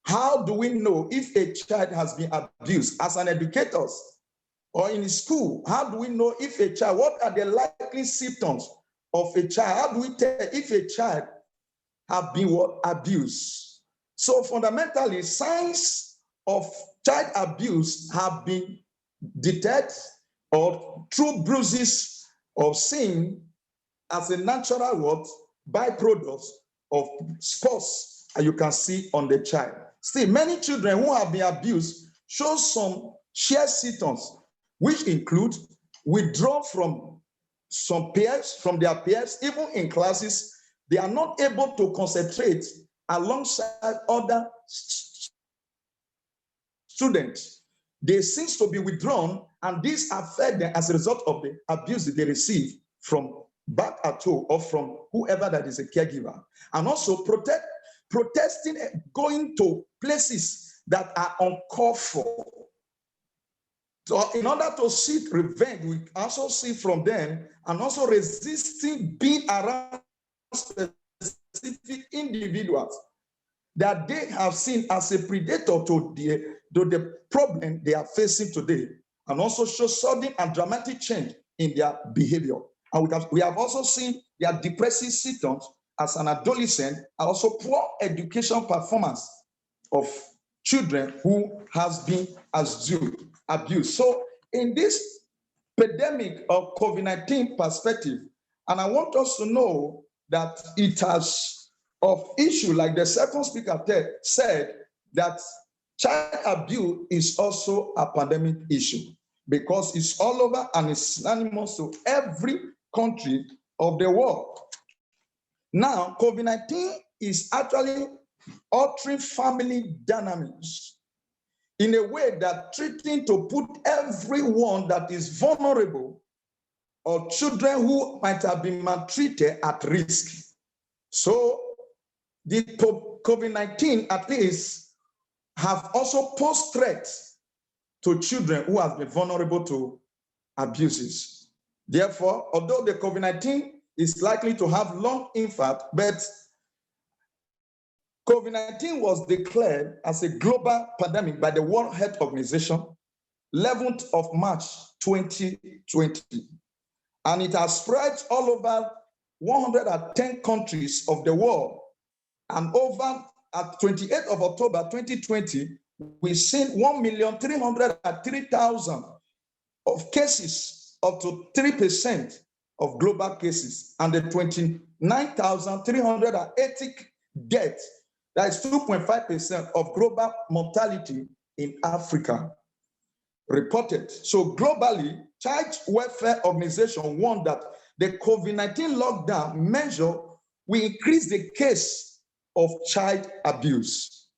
How do we know if a child has been abused as an educator or in school? How do we know if a child, what are the likely symptoms of a child? How do we tell if a child have been abused? So fundamentally, signs of child abuse have been detected or through bruises of sin as a natural what byproduct of sports, and you can see on the child. Still, many children who have been abused show some shared symptoms, which include withdrawal from some peers, from their peers, even in classes. They are not able to concentrate alongside other students. They seem to be withdrawn, and this affects them as a result of the abuse that they receive from back at home or from whoever that is a caregiver. And also protesting, going to places that are uncalled for. So in order to seek revenge, we also see from them, and also resisting being around specific individuals that they have seen as a predator to the problem they are facing today, and also show sudden and dramatic change in their behavior. And we have also seen their depressive symptoms as an adolescent, and also poor education performance of children who has been abused. So in this pandemic of COVID-19 perspective, and I want us to know that it has of issue, like the second speaker said, that child abuse is also a pandemic issue because it's all over and it's synonymous to every country of the world. Now, COVID-19 is actually altering family dynamics in a way that treating to put everyone that is vulnerable or children who might have been maltreated at risk. So the COVID-19 at least have also posed threats to children who have been vulnerable to abuses. Therefore, although the COVID-19 is likely to have long impact, but COVID-19 was declared as a global pandemic by the World Health Organization, 11th of March, 2020. And it has spread all over 110 countries of the world. And over at 28th of October, 2020, we've seen 1,303,000 of cases, up to 3% of global cases, and the 29,380 deaths. That is 2.5% of global mortality in Africa reported. So globally, Child Welfare Organization warned that the COVID-19 lockdown measure will increase the case of child abuse.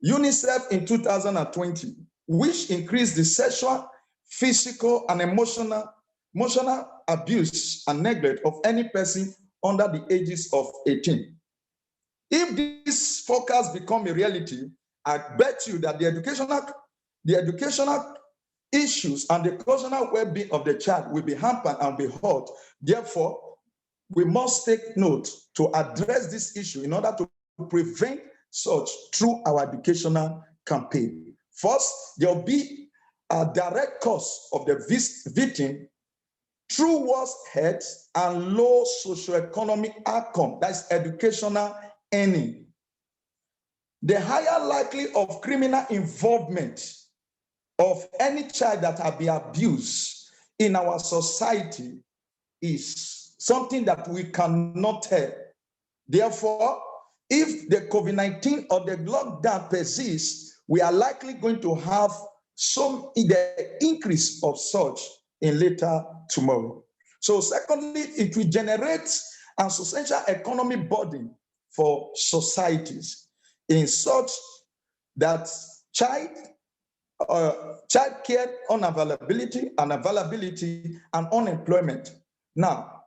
UNICEF in 2020, which increased the sexual, physical, and emotional abuse and neglect of any person under the ages of 18. If this forecast become a reality, I bet you that the educational issues and the emotional well-being of the child will be hampered and be hurt. Therefore, we must take note to address this issue in order to prevent such through our educational campaign. First, there will be a direct cause of the victim through worse health and low socioeconomic outcome, that's educational earning. The higher likely of criminal involvement of any child that have been abused in our society is something that we cannot tell. Therefore, if the COVID-19 or the lockdown persists, we are likely going to have the increase of such in later tomorrow. So secondly, it will generate a substantial economic burden for societies in such that child care unavailability and availability and unemployment. Now,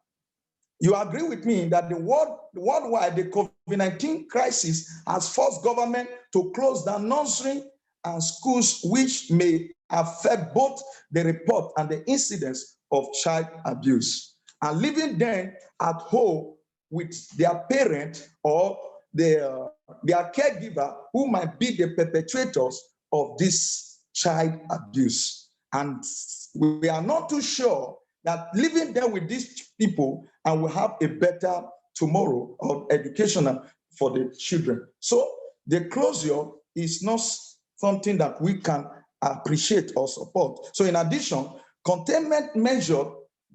you agree with me that the World worldwide, the COVID-19 crisis has forced government to close down nursery and schools, which may affect both the report and the incidence of child abuse. And leaving them at home with their parent or their caregiver who might be the perpetrators of this child abuse. And we are not too sure that living there with these people and will have a better tomorrow or educational for the children. So the closure is not something that we can appreciate or support. So in addition, containment measure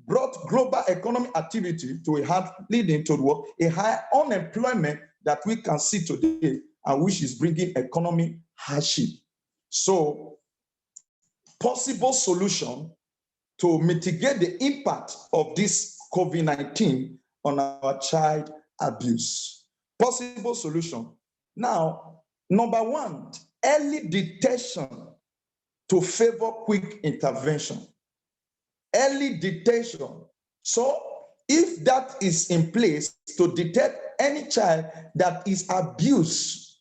brought global economic activity to a high, leading to a high unemployment that we can see today, and which is bringing economic hardship. So possible solution to mitigate the impact of this COVID-19 on our child abuse. Possible solution. Now, number one, early detection to favor quick intervention. Early detection. So if that is in place to detect any child that is abused,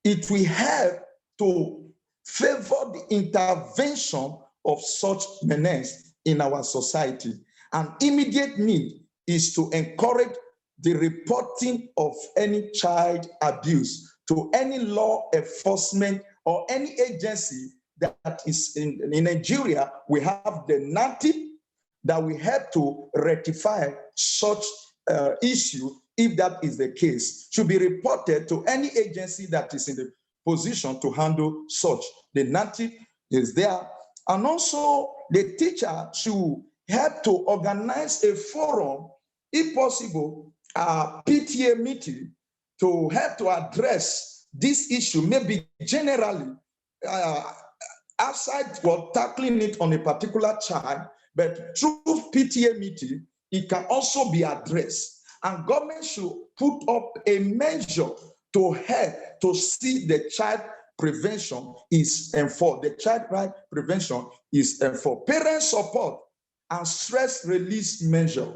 it will help to favor the intervention of such menace in our society. An immediate need is to encourage the reporting of any child abuse to any law enforcement or any agency that is in Nigeria. We have the NATIP that we have to rectify such issue. If that is the case, should be reported to any agency that is in the position to handle such. The NATIP is there. And also the teacher should help to organize a forum, if possible, a PTA meeting to help to address this issue, maybe generally outside tackling it on a particular child, but through PTA meeting, it can also be addressed. And government should put up a measure to help to see the child prevention is enforced. The child right prevention is enforced. Parent support and stress release measure.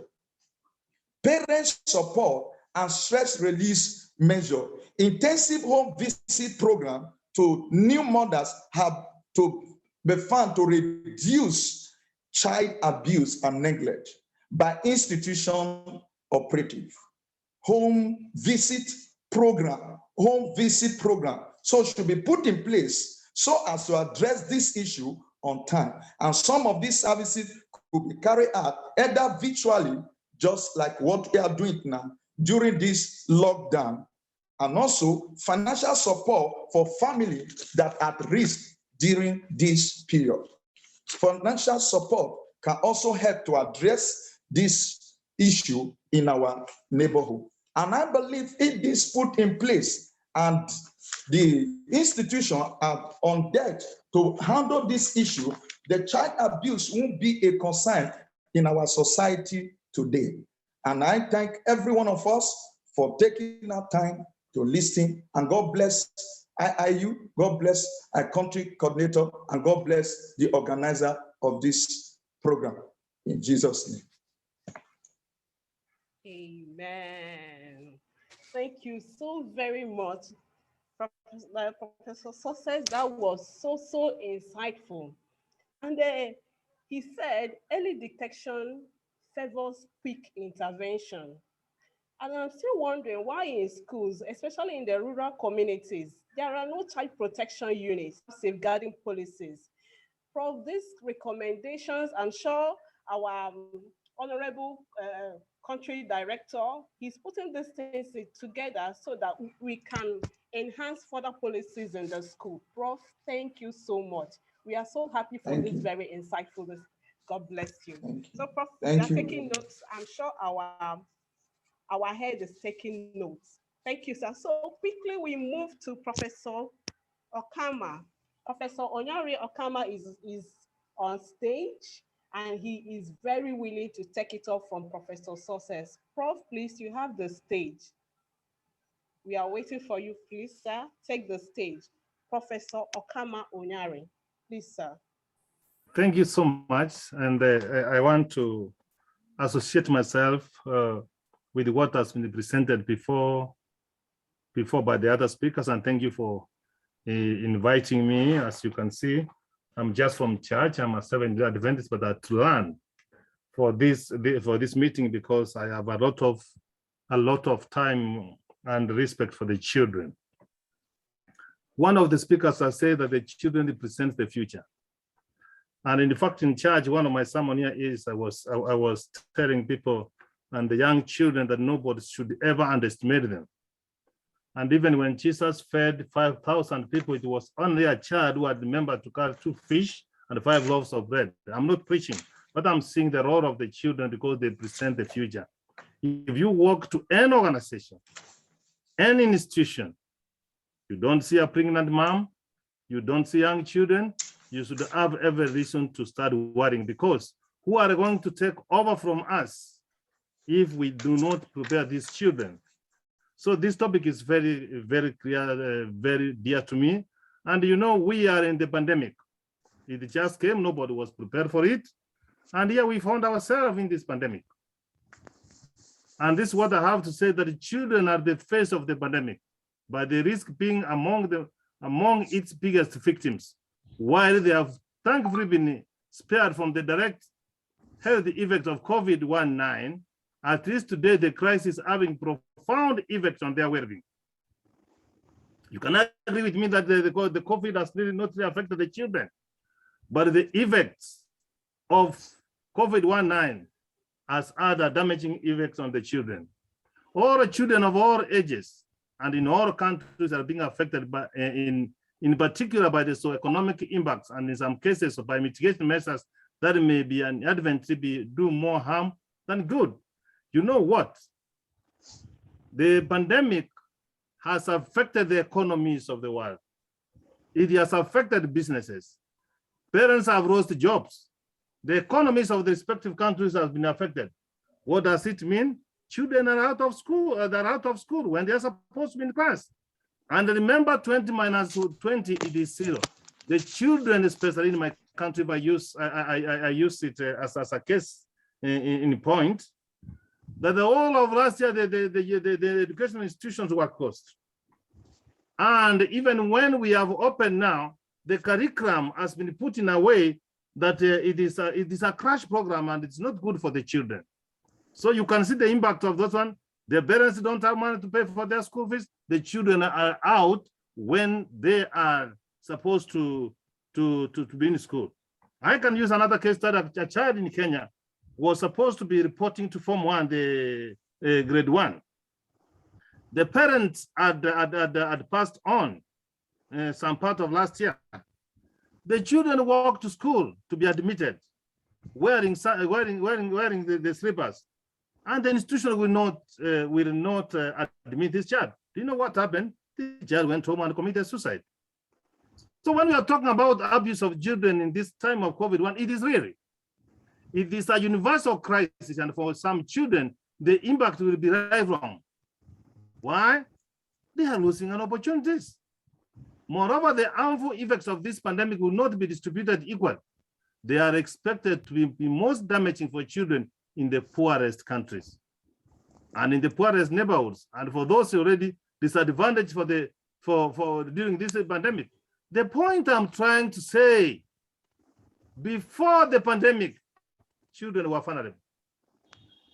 Parent support and stress release measure. Intensive home visit program to new mothers have to be found to reduce child abuse and neglect by institution operative. Home visit program. So it should be put in place so as to address this issue on time. And some of these services could be carried out either virtually, just like what we are doing now during this lockdown, and also financial support for families that are at risk during this period. Financial support can also help to address this issue in our neighborhood. And I believe if this put in place and the institution are on deck to handle this issue, the child abuse won't be a concern in our society today. And I thank every one of us for taking our time to listen, and God bless IIU, God bless our country coordinator, and God bless the organizer of this program. In Jesus' name. Amen. Thank you so very much, Professor Success. That was so insightful. And he said early detection favors quick intervention. And I'm still wondering why in schools, especially in the rural communities, there are no child protection units, safeguarding policies. From these recommendations, I'm sure our honorable country director, he's putting these things together so that we can enhance further policies in the school. Prof, thank you so much. We are so happy for this very insightful. God bless you. So, Prof, we are taking notes. I'm sure our head is taking notes. Thank you, sir. So quickly we move to Professor Okama. Professor Onyari Okama is on stage, and he is very willing to take it off from Professor Success. Prof, please, you have the stage. We are waiting for you, please, sir. Take the stage. Professor Okama Onyari, please, sir. Thank you so much. And I want to associate myself with what has been presented before by the other speakers, and thank you for inviting me. As you can see, I'm just from church. I'm a Seventh-day Adventist, but I had to learn for this meeting because I have a lot of time and respect for the children. One of the speakers has said that the children represent the future. And in fact, in church, one of my sermon here is I was telling people and the young children that nobody should ever underestimate them. And even when Jesus fed 5,000 people, it was only a child who had remembered to carry 2 fish and 5 loaves of bread. I'm not preaching, but I'm seeing the role of the children because they present the future. If you walk to any organization, any institution, you don't see a pregnant mom, you don't see young children, you should have every reason to start worrying, because who are going to take over from us if we do not prepare these children? So this topic is very, very clear, very dear to me. And you know, we are in the pandemic. It just came, nobody was prepared for it. And here we found ourselves in this pandemic. And this is what I have to say, that the children are the face of the pandemic, by the risk being among its biggest victims, while they have thankfully been spared from the direct health effects of COVID-19. At least today, the crisis having profound effects on their well-being. You cannot agree with me that the COVID has really not really affected the children, but the effects of COVID-19 has had a damaging effects on the children. All the children of all ages and in all countries are being affected by, in particular by the socio-economic impacts, and in some cases by mitigation measures that may be inadvertently do more harm than good. You know what? The pandemic has affected the economies of the world. It has affected businesses. Parents have lost jobs. The economies of the respective countries have been affected. What does it mean? Children are out of school. They're out of school when they're supposed to be in class. And remember, 20 minus 20, it is 0. The children, especially in my country, I use it as a case in point, that the whole of last year, the educational institutions were closed. And even when we have opened now, the curriculum has been put in a way that it is a crash program, and it's not good for the children. So you can see the impact of that one. The parents don't have money to pay for their school fees. The children are out when they are supposed to be in school. I can use another case that a child in Kenya was supposed to be reporting to Form 1, the grade 1. The parents had passed on some part of last year. The children walked to school to be admitted, wearing the slippers, and the institution will not admit this child. Do you know what happened? The child went home and committed suicide. So when we are talking about abuse of children in this time of COVID-19, it is really, it is a universal crisis, and for some children, the impact will be lifelong. Why? They are losing an opportunities. Moreover, the harmful effects of this pandemic will not be distributed equally. They are expected to be most damaging for children in the poorest countries and in the poorest neighborhoods, and for those already disadvantaged for during this pandemic. The point I'm trying to say, before the pandemic, children were vulnerable.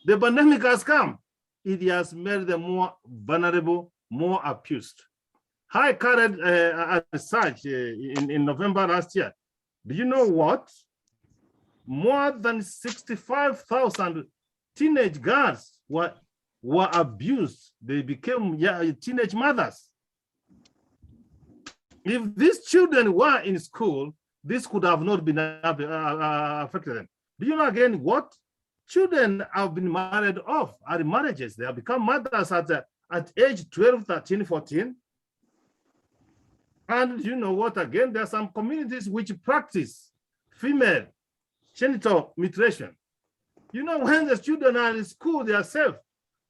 The pandemic has come. It has made them more vulnerable, more abused. I carried a research in November last year. Do you know what? More than 65,000 teenage girls were abused. They became teenage mothers. If these children were in school, this could have not been affected them. Do you know again what? Children have been married off, are marriages. They have become mothers at age 12, 13, 14. And you know what, again, there are some communities which practice female genital mutilation. You know, when the children are in school, they are safe,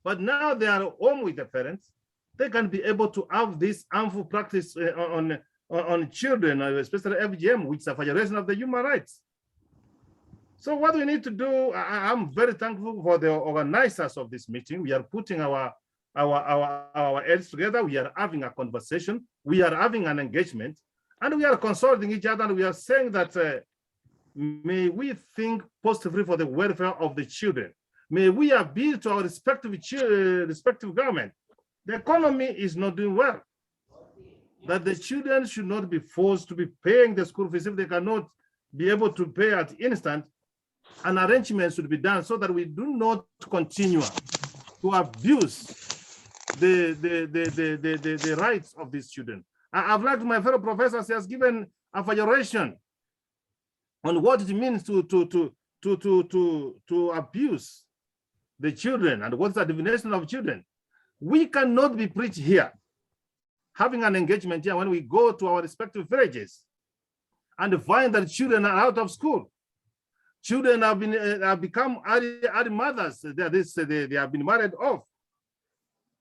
but now they are home with the parents. They can be able to have this harmful practice on children, especially FGM, which is a violation of the human rights. So what we need to do, I'm very thankful for the organizers of this meeting. We are putting our heads together. We are having a conversation. We are having an engagement, and we are consulting each other. And we are saying that may we think positively for the welfare of the children. May we appeal to our respective government. The economy is not doing well. That the children should not be forced to be paying the school fees if they cannot be able to pay at instant. An arrangement should be done so that we do not continue to abuse the rights of these children. I've liked my fellow professors has given a federation on what it means to abuse the children and what's the definition of children. We cannot be preached here, having an engagement here when we go to our respective villages and find that children are out of school. Children have become early mothers. They have been married off.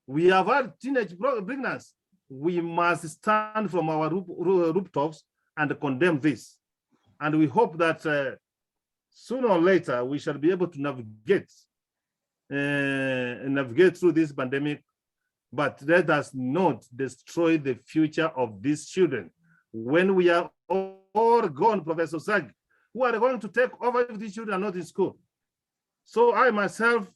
We have had teenage pregnancy. We must stand from our rooftops and condemn this. And we hope that sooner or later we shall be able to navigate through this pandemic. But let us not destroy the future of these children. When we are all gone, Professor Sag, who are going to take over if these children are not in school? So I myself,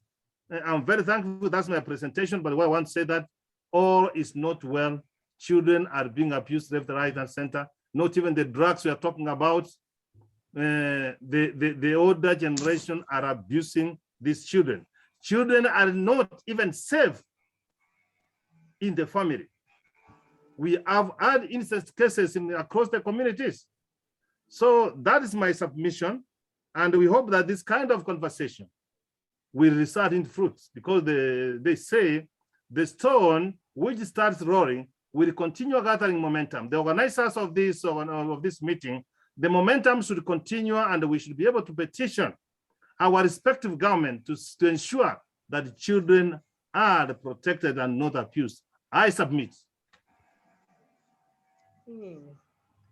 I'm very thankful. That's my presentation, but I want to say that all is not well. Children are being abused left, right, and center. Not even the drugs we are talking about. The older generation are abusing these children. Children are not even safe in the family. We have had instance cases across the communities. So that is my submission. And we hope that this kind of conversation will result in fruits, because they say the stone which starts rolling will continue gathering momentum. The organizers of this meeting, the momentum should continue, and we should be able to petition our respective government to ensure that children are protected and not abused. I submit.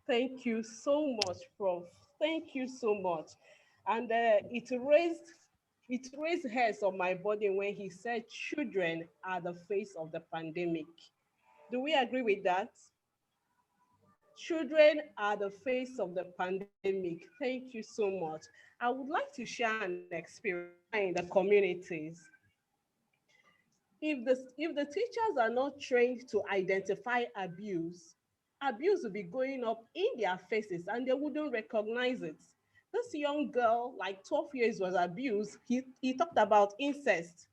Thank you so much, Prof. Thank you so much. And it raised hairs on my body when he said children are the face of the pandemic. Do we agree with that? Children are the face of the pandemic. Thank you so much. I would like to share an experience in the communities. If the teachers are not trained to identify abuse will be going up in their faces and they wouldn't recognize it. This young girl, like 12 years, was abused. He talked about incest.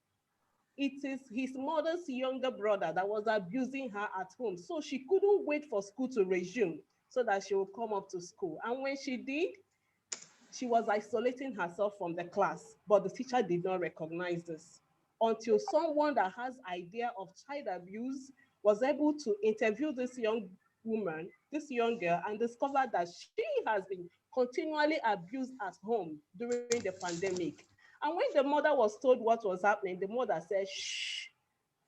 It is his mother's younger brother that was abusing her at home. So she couldn't wait for school to resume so that she would come up to school. And when she did, she was isolating herself from the class, but the teacher did not recognize this until someone that has idea of child abuse was able to interview this young woman, this young girl, and discovered that she has been continually abused at home during the pandemic. And when the mother was told what was happening, the mother said, shh,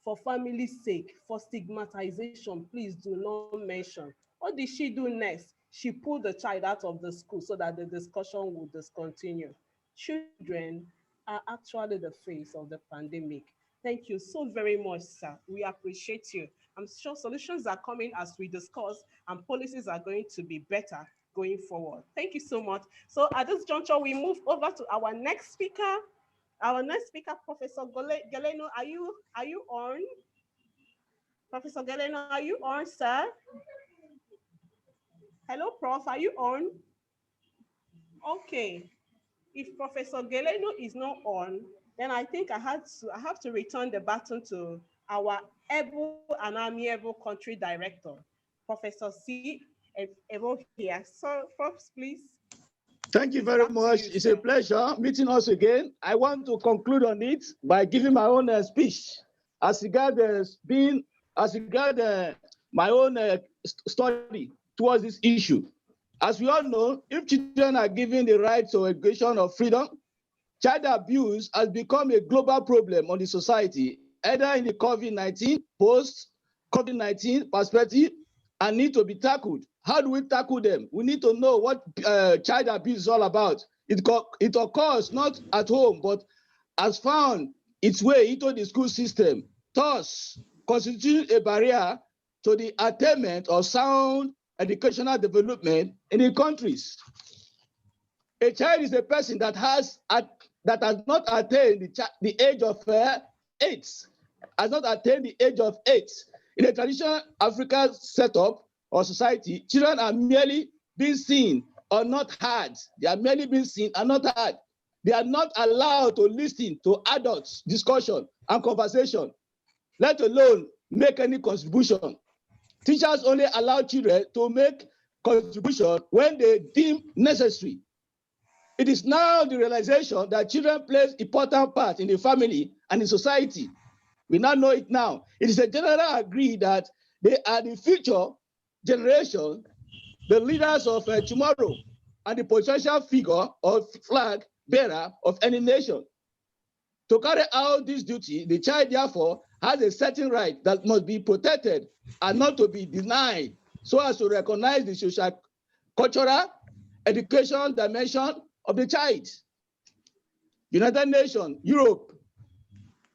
for family's sake, for stigmatization, please do not mention. What did she do next? She pulled the child out of the school so that the discussion would discontinue. Children are actually the face of the pandemic. Thank you so very much, sir. We appreciate you. I'm sure solutions are coming as we discuss, and policies are going to be better going forward. Thank you so much. So at this juncture, we move over to our next speaker. Our next speaker, Professor Galeno, are you on? Professor Galeno, are you on, sir? Hello, Prof, are you on? Okay. If Professor Galeno is not on, then I think I have to return the baton to our able and amiable country director, Professor C. Evo here. So, Prof, please. Thank you very much. It's a pleasure meeting us again. I want to conclude on it by giving my own speech as regards my own study towards this issue. As we all know, if children are given the right to education or freedom, child abuse has become a global problem on the society, either in the COVID-19, post-COVID-19 perspective, and need to be tackled. How do we tackle them? We need to know what child abuse is all about. it occurs not at home, but has found its way into the school system, thus constituting a barrier to the attainment of sound educational development in the countries. A child is a person that has not attained the age of 8, has not attained the age of 8. In a traditional African setup or society, children are merely being seen or not heard. They are merely being seen and not heard. They are not allowed to listen to adults' discussion and conversation, let alone make any contribution. Teachers only allow children to make contribution when they deem necessary. It is now the realization that children play an important part in the family and in society. We now know it now. It is a general agree that they are the future generation, the leaders of tomorrow, and the potential figure or flag bearer of any nation. To carry out this duty, the child therefore has a certain right that must be protected and not to be denied, so as to recognize the social, cultural, education dimension of the child. United Nations, Europe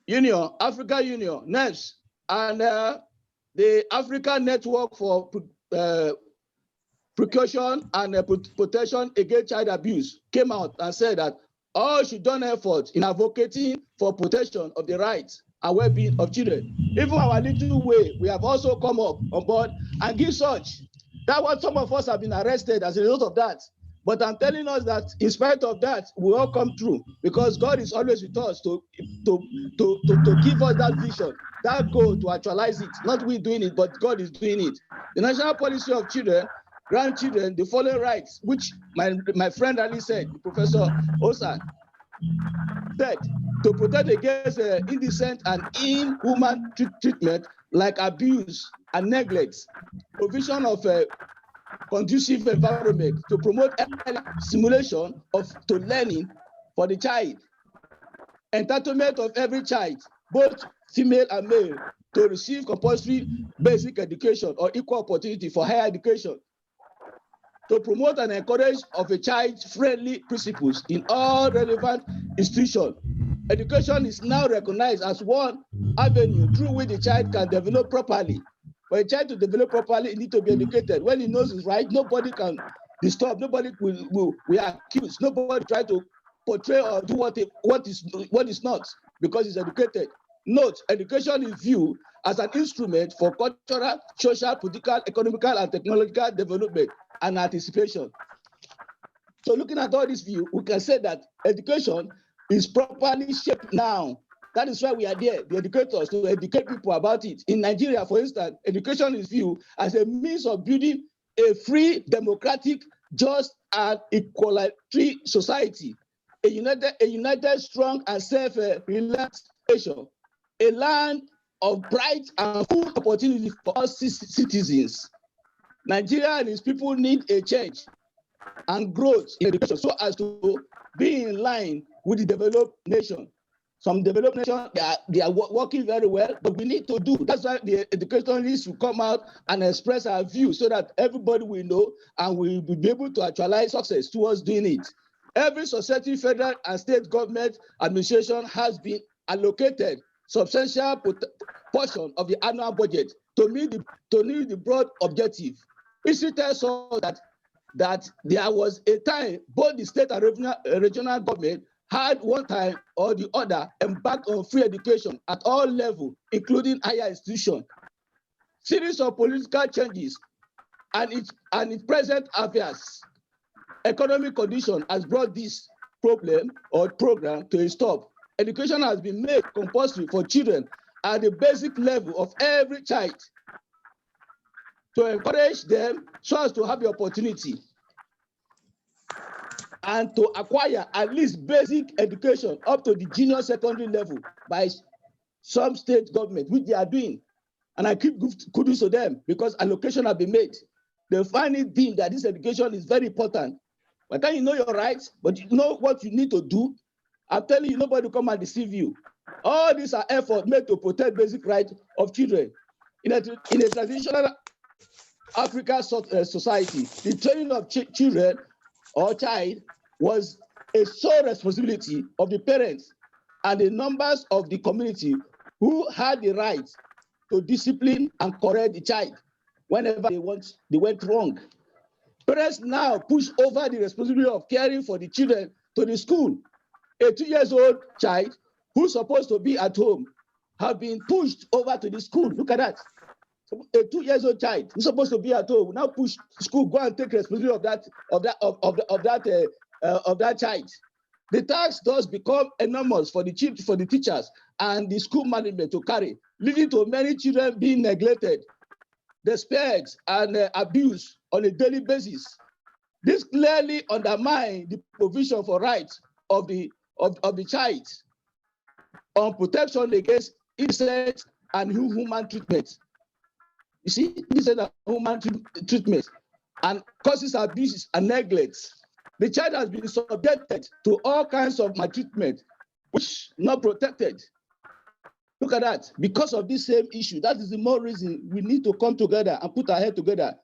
Union, Africa Union, NEPS, and the African Network for Precaution and Protection Against Child Abuse came out and said that all should join efforts in advocating for protection of the rights and well-being of children. Even our little way, we have also come up on board and give such. That's what some of us have been arrested as a result of that. But I'm telling us that in spite of that, we all come through because God is always with us to give us that vision, that goal to actualize it. Not we doing it, but God is doing it. The national policy of children, grandchildren, the following rights, which my friend Ali said, Professor Osan said, to protect against indecent and inhuman treatment like abuse and neglect, provision of conducive environment to promote stimulation to learning for the child, entitlement of every child, both female and male, to receive compulsory basic education or equal opportunity for higher education, to promote and encourage of a child-friendly principles in all relevant institutions. Education is now recognized as one avenue through which the child can develop properly. For a child to develop properly, he needs to be educated. When he knows his right, nobody can disturb, nobody will accuse, nobody try to portray or do what is not, because he's educated. Note, education is viewed as an instrument for cultural, social, political, economical, and technological development and anticipation. So looking at all this view, we can say that education is properly shaped now. That is why we are there, the educators, to educate people about it. In Nigeria, for instance, education is viewed as a means of building a free, democratic, just, and equality society, a united, strong, and self-reliant nation, a land of bright and full opportunity for all citizens. Nigeria and its people need a change and growth in education so as to be in line with the developed nation. Some developed nations, they are working very well, but we need to do. That's why the educationists will come out and express our views so that everybody will know and we will be able to actualize success towards doing it. Every successive federal and state government administration has been allocated substantial portion of the annual budget to meet the broad objective. History tells us that there was a time both the state and regional government had one time or the other embarked on free education at all levels, including higher institutions. Series of political changes and its present affairs, economic condition has brought this problem or program to a stop. Education has been made compulsory for children at the basic level of every child to encourage them so as to have the opportunity and to acquire at least basic education up to the junior secondary level by some state government, which they are doing. And I keep kudos to them because allocation has been made. They find it deemed that this education is very important. But can you know your rights, but you know what you need to do? I'm telling you, nobody will come and deceive you. All these are efforts made to protect basic rights of children. In a traditional African society, the training of children or child was a sole responsibility of the parents and the members of the community who had the right to discipline and correct the child whenever they went wrong. Parents now push over the responsibility of caring for the children to the school. A 2-year-old child who's supposed to be at home have been pushed over to the school. Look at that. A 2-year-old child who's supposed to be at home now push school, go and take responsibility of that child. The tax does become enormous for the teachers and the school management to carry, leading to many children being neglected, despair, and abused on a daily basis. This clearly undermines the provision for rights of the child on protection against innocent and inhuman treatment. You see, innocent and inhuman treatment and causes abuses and neglect. The child has been subjected to all kinds of maltreatment, which not protected. Look at that. Because of this same issue, that is the more reason we need to come together and put our head together.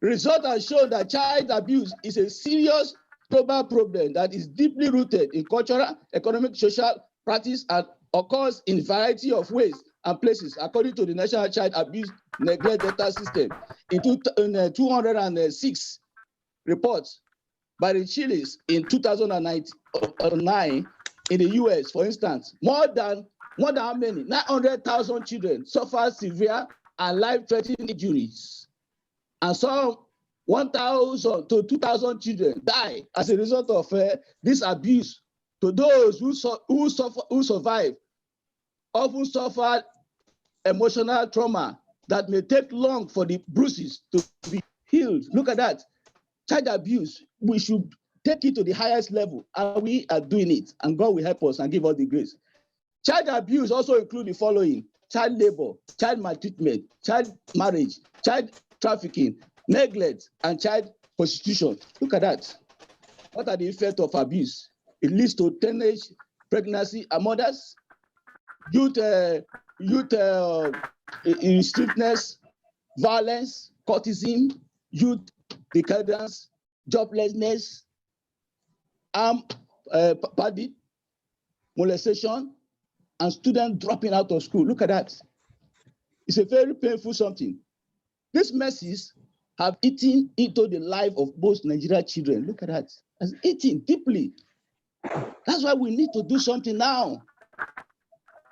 Results have shown that child abuse is a serious global problem that is deeply rooted in cultural, economic, social practice and occurs in a variety of ways and places, according to the National Child Abuse Neglect Data System. In 206 reports by the Chiles in 2009 in the US, for instance, more than how many? 900,000 children suffer severe and life-threatening injuries. And some 1,000 to 2,000 children die as a result of this abuse. To those who survive, often suffer emotional trauma that may take long for the bruises to be healed. Look at that. Child abuse, we should take it to the highest level, and we are doing it, and God will help us and give us the grace. Child abuse also include the following: child labor, child maltreatment, child marriage, child trafficking, neglect, and child prostitution. Look at that. What are the effects of abuse? It leads to teenage pregnancy and mothers, youth streetness, violence, courtesan, youth decadence, joblessness, poverty, molestation, and students dropping out of school. Look at that. It's a very painful something. These messes have eaten into the life of most Nigerian children. Look at that. It's eating deeply. That's why we need to do something now,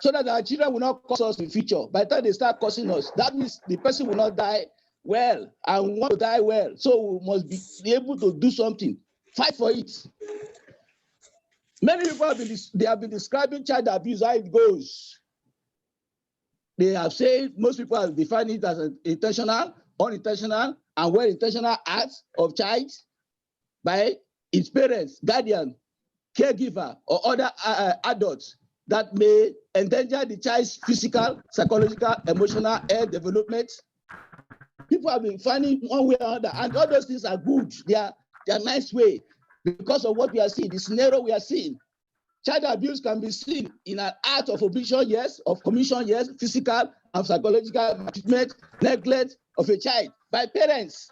so that our children will not cause us in the future. By the time they start causing us, that means the person will not die well and want to die well. So we must be able to do something, fight for it. Many people have been describing child abuse, how it goes. They have said, most people have defined it as an intentional, unintentional, and well-intentional acts of child by its parents, guardian, caregiver, or other adults that may endanger the child's physical, psychological, emotional health development. People have been finding one way or another, and all those things are good. They are nice way because of what we are seeing, the scenario we are seeing. Child abuse can be seen in an act of omission, yes, of commission, yes, physical and psychological treatment, neglect of a child by parents.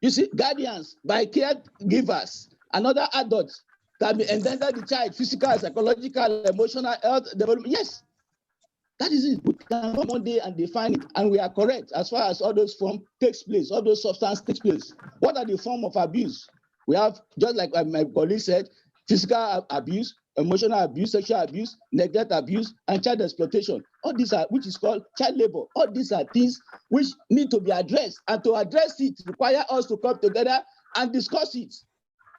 You see, guardians, by caregivers, and other adults that may endanger the child physical, psychological, emotional health development. Yes, that is it. We can come one day and define it, and we are correct as far as all those forms takes place, all those substances takes place. What are the forms of abuse? We have, just like my colleague said, physical abuse, emotional abuse, sexual abuse, neglect abuse, and child exploitation. All these are, which is called child labor. All these are things which need to be addressed, and to address it require us to come together and discuss it,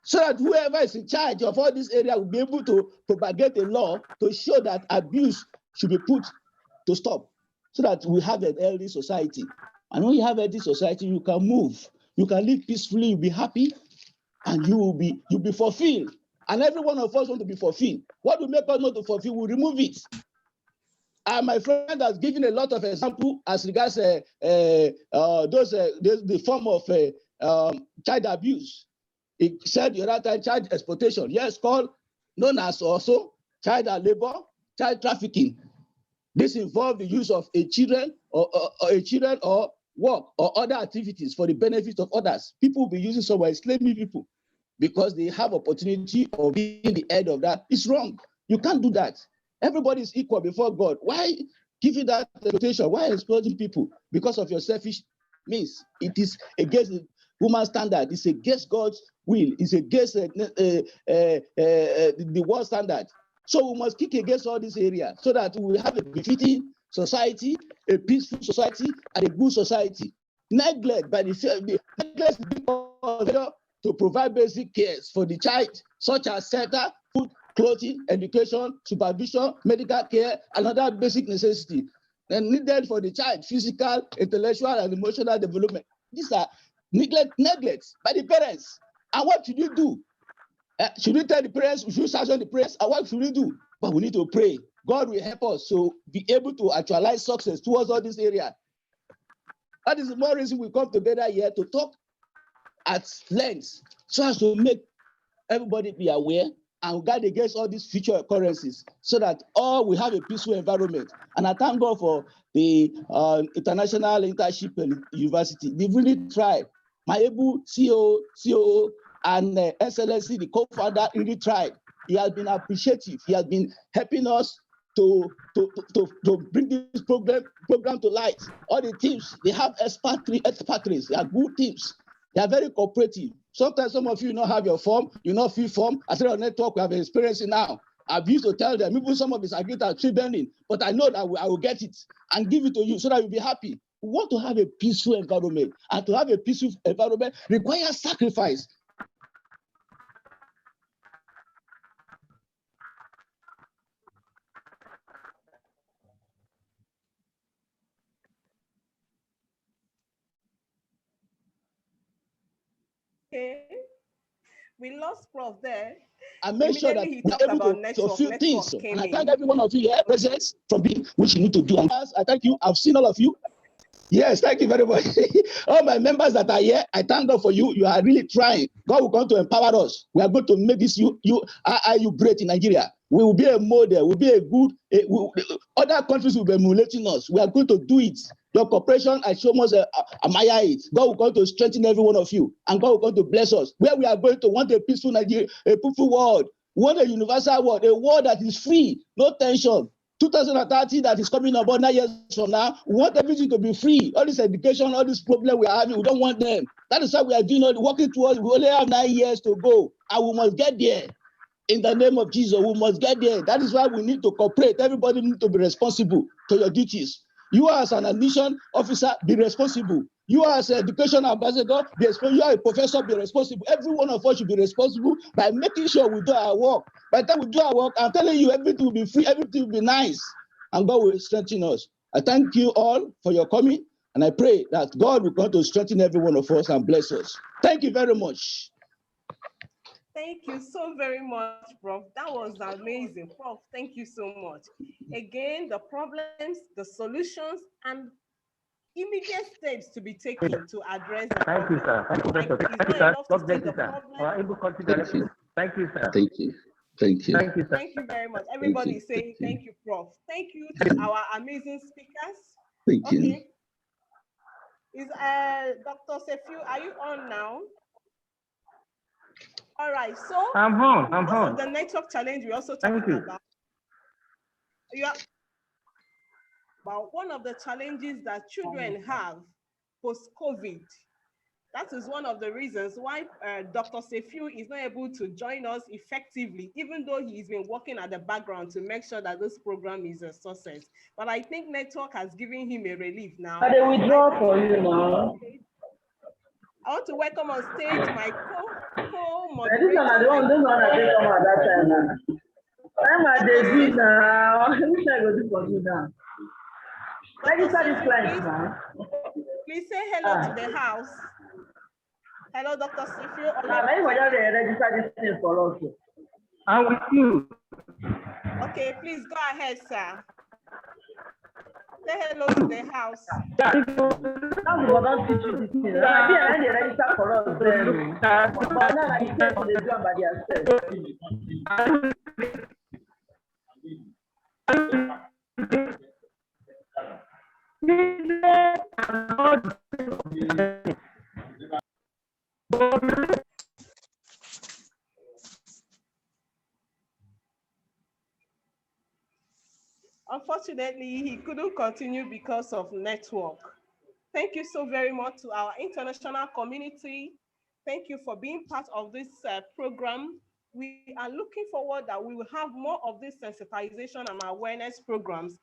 so that whoever is in charge of all this area will be able to propagate a law to show that abuse should be put to stop, so that we have a healthy society. And when you have a healthy society, you can move, you can live peacefully, you'll be happy, and you'll be fulfilled. And every one of us want to be fulfilled. What will make us not to fulfill, we remove it. And my friend has given a lot of examples as regards the form of child abuse. He said the other time, child exploitation, yes, known as also child labor, child trafficking. This involves the use of a children or work or other activities for the benefit of others. People will be using someone, enslaving people, because they have opportunity of being the head of that. It's wrong. You can't do that. Everybody is equal before God. Why giving that exploitation? Why exploiting people because of your selfish means? It is against the human standard. It's against God's will. It's against the world standard. So we must kick against all this area so that we will have a befitting society, a peaceful society, and a good society. Neglect by the neglect to provide basic cares for the child, such as shelter, food, clothing, education, supervision, medical care, and other basic necessities and needed for the child, physical, intellectual, and emotional development. These are neglect by the parents. And what should you do? Should we tell the parents? Should we sanction the parents? And what should we do? But we need to pray. God will help us to be able to actualize success towards all this area. That is the more reason we come together here to talk at length so as to make everybody be aware and guard against all these future occurrences so that all we have a peaceful environment. And I thank God for the International Internship University. They've really tried. My able CEO, and SLSC, the co-founder, really tried. He has been appreciative. He has been helping us to bring this program to light. All the teams, they have expatriates. They are good teams. They are very cooperative. Sometimes some of you not have your form, you not fill form. I said on network, we have experience now. I've used to tell them, even some of this agreement are still bending, but I know that I will get it and give it to you so that you'll be happy. We want to have a peaceful environment, and to have a peaceful environment requires sacrifice. Okay. We lost Prof there. I made sure that He we're talked able about to network. fulfill things. Network And I came thank in. every one of you here present from being which you need to do. And I thank you. I've seen all of you. Yes, thank you very much. All my members that are here, I thank God for you. You are really trying. God will come to empower us. We are going to make this IIU great in Nigeria. We will be a model. We'll be a good. Other countries will be emulating us. We are going to do it. Your cooperation, I so much admire it. God will come to strengthen every one of you, and God will come to bless us. Where we are going to want a peaceful Nigeria, a peaceful world. We want a universal world, a world that is free, no tension. 2030 that is coming about 9 years from now, we want everything to be free. All this education, all this problem we are having, we don't want them. That is why we are doing all working towards. We only have 9 years to go, and we must get there. In the name of Jesus, we must get there. That is why we need to cooperate. Everybody needs to be responsible to your duties. You as an admission officer, be responsible. You as an education ambassador, be responsible. You are a professor, be responsible. Every one of us should be responsible by making sure we do our work. By the time we do our work, I'm telling you, everything will be free, everything will be nice, and God will strengthen us. I thank you all for your coming, and I pray that God will come to strengthen every one of us and bless us. Thank you very much. Thank you so very much, Prof. That was amazing. Prof, thank you so much. Again, the problems, the solutions, and immediate steps to be taken to address the Thank you, sir. Thank you, Professor. Thank you, sir. God bless you, sir. Thank you, sir. Thank you. Thank you. Thank you, sir. Thank you very much. Everybody is saying thank you, Prof. Thank you to our amazing speakers. Thank you. Okay. Is Dr. Sefiu, are you on now? All right, so I'm home. I'm because home. of the network challenge we also talking about. Yeah. But one of the challenges that children have post-COVID, that is one of the reasons why Dr. Sefiu is not able to join us effectively, even though he's been working at the background to make sure that this program is a success. But I think network has given him a relief now. But they withdraw for you now. I want to welcome on stage my co-moderator. This one, I don't know how to come at that time now. I'm at the beat now. Which I go do for you now? Register this client now. Please say hello to the house. Hello, Dr. Sefiu. Everybody register this thing for us. I'm with you. Okay, please go ahead, sir. Say hello to the house. That's what don't teach you this thing. I be already register for us then. But now I say they do by themselves. children and all the Unfortunately, he couldn't continue because of network. Thank you so very much to our international community. Thank you for being part of this program. We are looking forward that we will have more of this sensitization and awareness programs.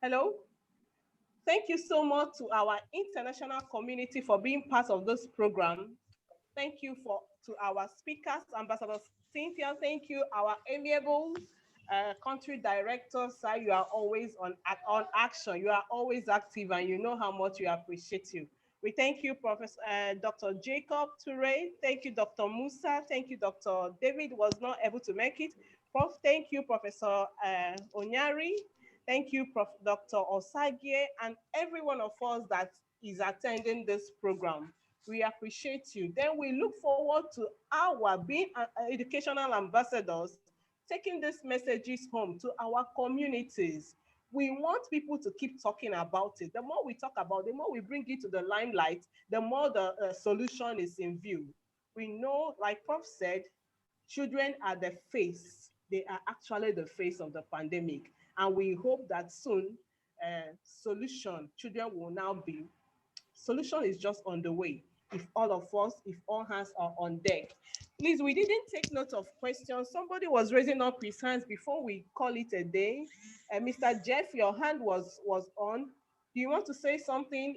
Hello? Thank you so much to our international community for being part of this program. Thank you to our speakers, Ambassador Cynthia. Thank you, our amiable country director, sir. You are always on action. You are always active, and you know how much we appreciate you. We thank you, Professor Dr. Jacob Toure. Thank you, Dr. Musa. Thank you, Dr. David was not able to make it. Thank you, Professor Onyari. Thank you, Dr. Osagie, and every one of us that is attending this program. We appreciate you. Then we look forward to our being educational ambassadors, taking these messages home to our communities. We want people to keep talking about it. The more we talk about it, the more we bring it to the limelight, the more the solution is in view. We know, like Prof said, children are the face. They are actually the face of the pandemic. And we hope that soon, children will now be, solution is just on the way. If all of us, if all hands are on deck. Please, we didn't take note of questions. Somebody was raising up his hands before we call it a day. Mr. Jeff, your hand was on. Do you want to say something?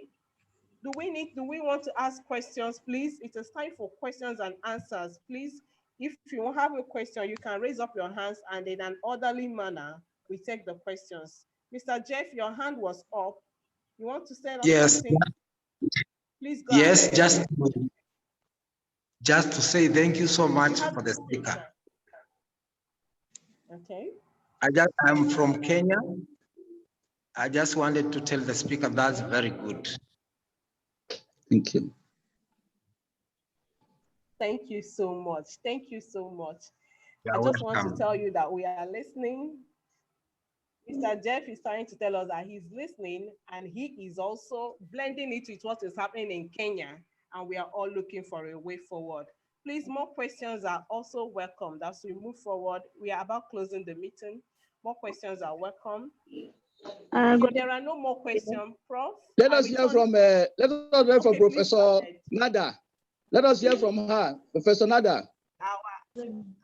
Do we want to ask questions, please? It is time for questions and answers. Please, if you have a question, you can raise up your hands, and in an orderly manner, we take the questions. Mr. Jeff, your hand was up. You want to say something? Please go ahead. Just to say thank you so much for the speaker. Okay. I'm from Kenya. I just wanted to tell the speaker that's very good. Thank you. Thank you so much. Thank you so much. You're I just welcome. want to tell you that we are listening. Mr. Jeff is trying to tell us that he's listening, and he is also blending it with what is happening in Kenya, and we are all looking for a way forward. Please, more questions are also welcomed as we move forward. We are about closing the meeting. More questions are welcome. If there are no more questions, Prof. Let us hear from Professor Nada. Let us hear from her, Professor Nada.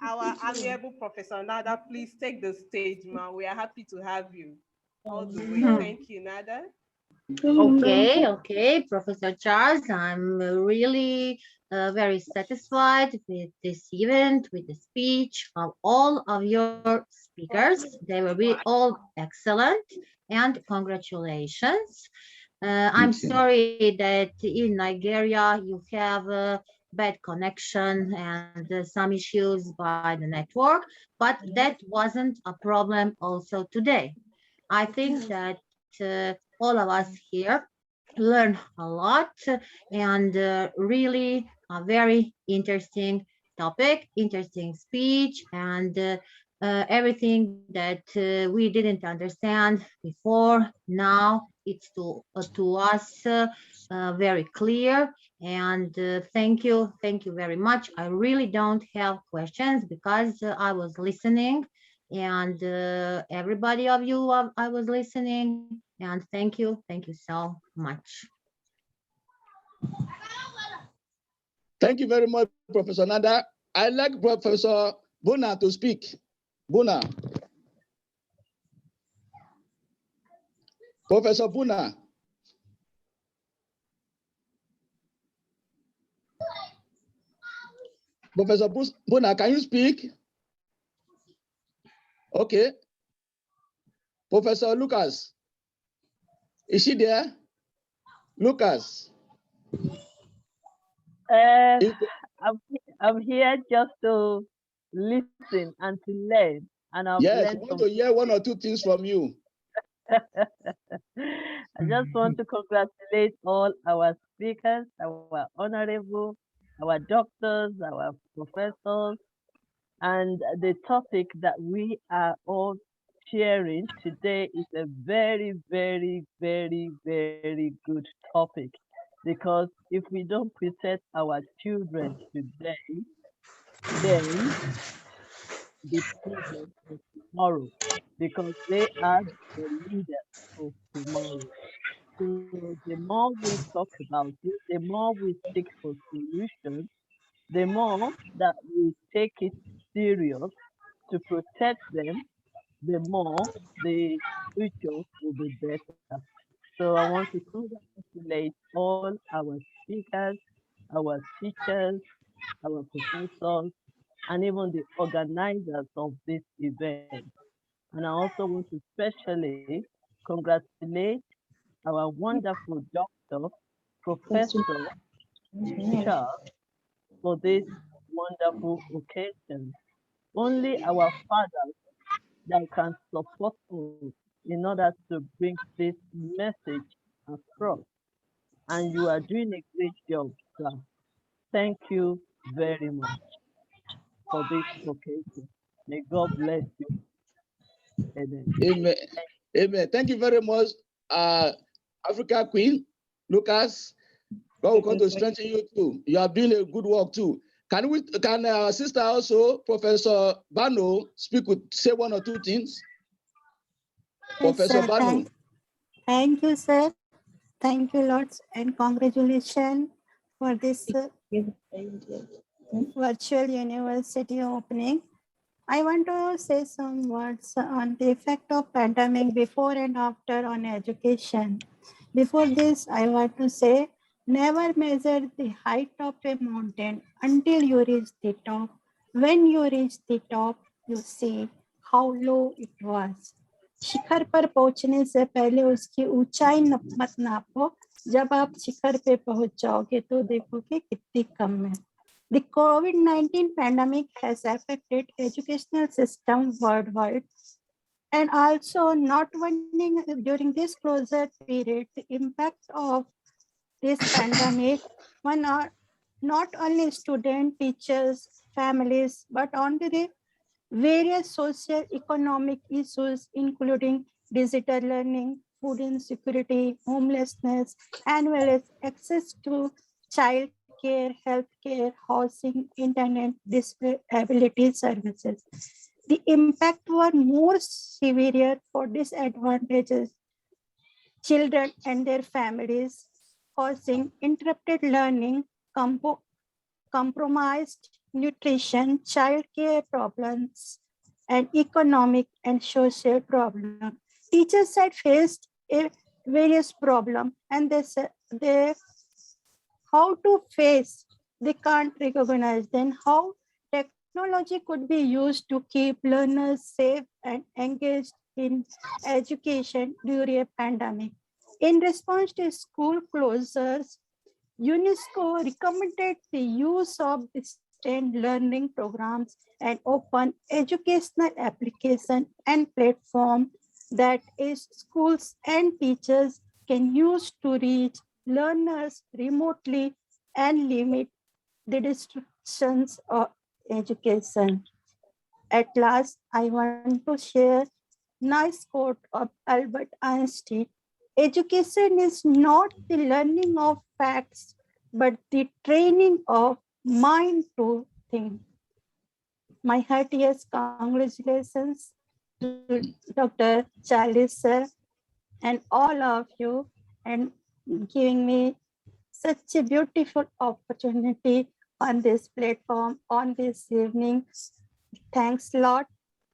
Our amiable Professor Nada, please take the stage, man. We are happy to have you all the way. Thank you, Nada. Okay, Professor Charles, I'm really very satisfied with this event, with the speech of all of your speakers. They will be all excellent, and congratulations. I'm sorry that in Nigeria you have a bad connection and some issues by the network, but that wasn't a problem also today. I think that all of us here learn a lot, and really a very interesting topic, interesting speech, and everything that we didn't understand before, now it's to us very clear. And thank you very much. I really don't have questions because I was listening, and everybody of you, I was listening, and thank you so much. Thank you very much, Professor Nada. I'd like Professor Buna to speak. Buna. Professor Buna. Professor Buna, can you speak? Okay. Professor Lucas, is she there? Lucas. I'm here just to listen and to learn. And I've yes, learned I want to hear one or two things from you. I just want to congratulate all our speakers, our honorable our doctors, our professors, and the topic that we are all sharing today is a very, very, very, very good topic. Because if we don't protect our children today, then the children of tomorrow, because they are the leaders of tomorrow. So the more we talk about it, the more we seek for solutions, the more that we take it serious to protect them, the more the future will be better. So I want to congratulate all our speakers, our teachers, our professors, and even the organizers of this event. And I also want to specially congratulate our wonderful doctor, Professor Charles, for this wonderful occasion. Only our fathers that can support us in order to bring this message across. And you are doing a great job, sir. Thank you very much for this occasion. May God bless you. Amen. Amen. Amen. Thank you very much, Africa Queen, Lucas. God will come to strengthen you too. You are doing a good work too. Can our sister also, Professor Bano, say one or two things? Yes, Professor sir. Bano. Thank you, sir. Thank you lots and congratulations for this virtual university opening. I want to say some words on the effect of pandemic before and after on education. Before this, I want to say, never measure the height of a mountain until you reach the top. When you reach the top, you see how low it was. शिखर पर पहुंचने से पहले उसकी ऊंचाई मत नापो, जब आप शिखर पे पहुंच जाओगे तो देखोगे कितनी कम है. The COVID-19 pandemic has affected educational system worldwide, and also not only during this closure period, the impact of this pandemic are not only students, teachers, families, but on the various social economic issues, including digital learning, food insecurity, homelessness, and well as access to child care, health care, housing, internet, disability services. The impact were more severe for disadvantaged children and their families, causing interrupted learning, compromised nutrition, child care problems, and economic and social problems. Teachers had faced various problems, and they how to face, they can't recognize then how technology could be used to keep learners safe and engaged in education during a pandemic. In response to school closures, UNESCO recommended the use of distance learning programs and open educational application and platform that is schools and teachers can use to reach learners remotely and limit the distractions of education. At last, I want to share nice quote of Albert Einstein. Education is not the learning of facts, but the training of mind to think. My heartiest congratulations to Dr. Charlie sir and all of you, and giving me such a beautiful opportunity on this platform on this evening. Thanks a lot,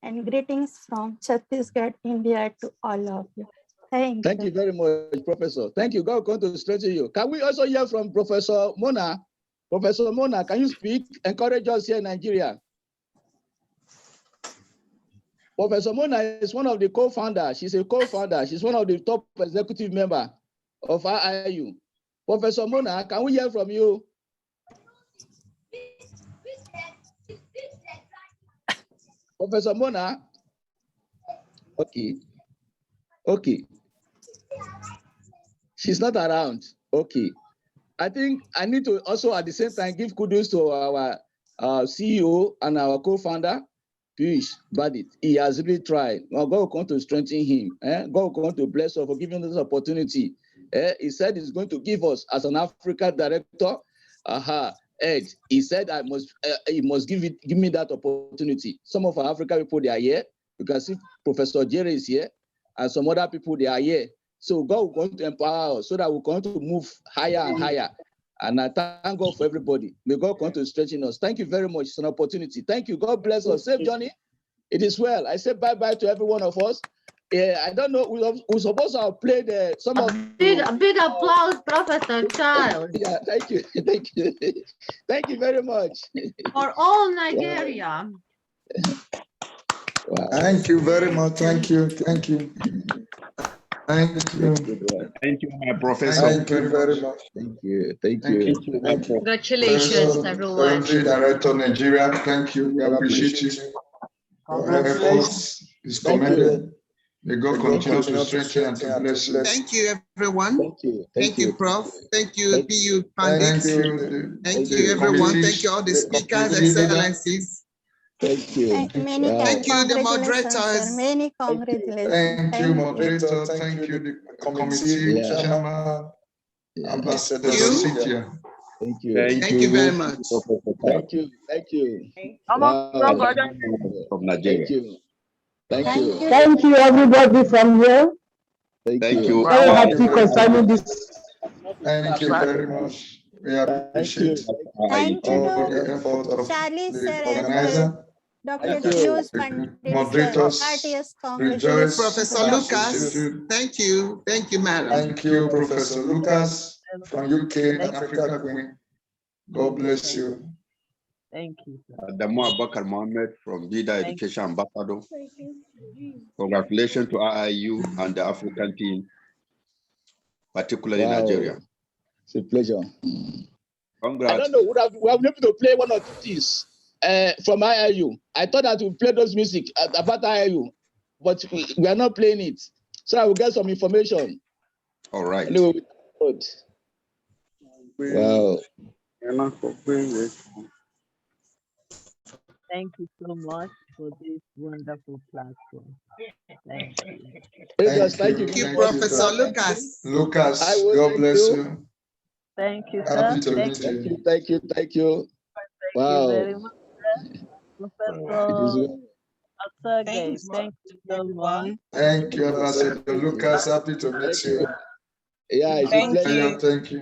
and greetings from Chhattisgarh, India to all of you. Thank you very much, Professor. Thank you. God going to strengthen you. Can we also hear from Professor Mona? Professor Mona, can you speak? Encourage us here in Nigeria. Professor Mona is one of the co-founders. She's a co-founder. She's one of the top executive members of IIU. Professor Mona, can we hear from you? Professor Mona? Okay. Okay. She's not around. Okay. I think I need to also at the same time give kudos to our CEO and our co-founder, Piyush Bandit. He has really tried. Well, God will come to strengthen him. God will come to bless us for giving us this opportunity. He said he's going to give us as an Africa director. Ed, he said he must give me that opportunity. Some of our African people, they are here. You can see Professor Jerry is here, and some other people, they are here. So God will going to empower us so that we're going to move higher and higher. And I thank God for everybody. May God come to strengthen us. Thank you very much. It's an opportunity. Thank you. God bless us. Safe journey. It is well. I say bye-bye to every one of us. I don't know. We're supposed to have played some of big applause, Professor Charles. Yeah, thank you. Thank you. Thank you very much. For all Nigeria. Wow. Thank you very much. Thank you. Thank you. Thank you. Thank you, my professor. Thank you very much. Thank you. Thank you. Congratulations, everyone. Country Director Nigeria, thank you. We appreciate you. Your efforts is commended. May God continue to strengthen and to bless you. Thank you, everyone. Thank you. Thank you, Prof. Thank you, PU Pandit. Thank you. Thank you, everyone. Thank you, all the speakers, excellencies. Thank you. Many Thank you, the congratulations, moderators. sir. Many congratulations. Thank you, moderator. Thank you, the committee chairman, Ambassador Cynthia. Thank you. Thank you very much. Thank you. Thank you. Wow. From Nigeria. Thank you. Thank you. Thank you, everybody from here. Thank you. Very happy concerning this. Thank you very much. We appreciate Thank you, all the effort of Charlie, the sir, organizer, Dr. Thank you. Piyush Pandit, sir. moderators, Heartiest Rejoice, congratulations. Professor Lucas. Thank you. Thank you, madam. Thank you, Professor Lucas from UK, Africa Queen. God bless you. Thank you, sir. Adamu Abakar Mohammed from Vida Education Ambassador. Congratulations to IIU and the African team, particularly Nigeria. It's a pleasure. Congrats. I don't know. We have been able to play one or two things from IIU. I thought that we play those music about IIU, but we are not playing it. So I will get some information. All right. Wow. Thank you so much for this wonderful platform. Thank you. Thank you, Professor Lucas. Lucas, God bless you. Thank you, Happy sir. to Thank meet you. you. Thank you. Thank you. Thank you very much, sir. Professor Sergey, thank you so much. Thank you, Ambassador Lucas. Happy to meet you. Yeah, it's a pleasure. Thank you.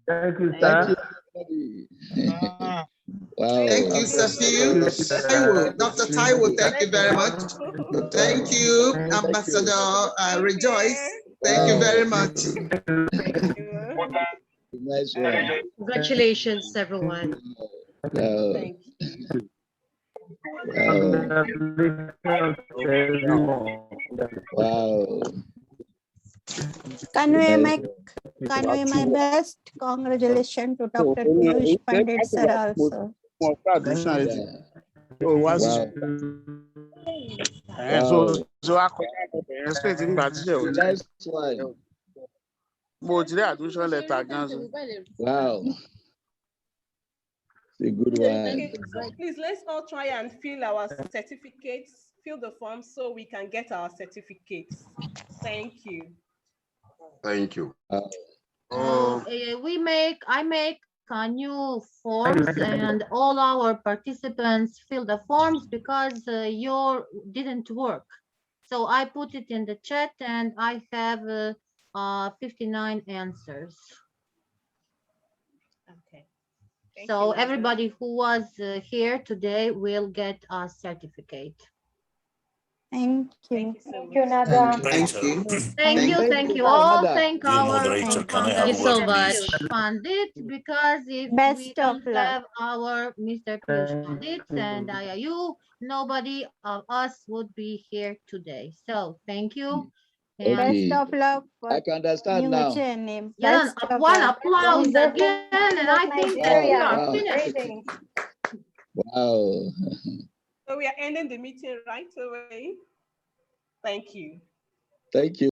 Thank you, Thank sir. you. Wow. Thank you, Safiu. Taiwo, Dr. Taiwo, thank you very much. Thank you, Ambassador Rejoice. Thank you very much. Nice one. Congratulations, everyone. Thank you. Wow. Convey my best congratulations to Dr. Piyush Pandit, sir, also. Wow. It's a good one. Okay, so please let's all try and fill our certificates, fill the form so we can get our certificates. Thank you. Thank you. I make new forms and all our participants fill the forms because your didn't work. So I put it in the chat and I have 59 answers. Okay. So everybody who was here today will get a certificate. Thank you. Thank you, Nada. Thank you. Thank you all. Thank Dear our moderator, can I have Mr. word, please? Piyush Pandit, because if we don't have our Mr. Piyush Pandit and IIU, nobody of us would be here today. So thank you. And Best of luck for I can understand now. name. yeah, one applause again, and I think that we are finished. Wow. So we are ending the meeting right away. Thank you. Thank you.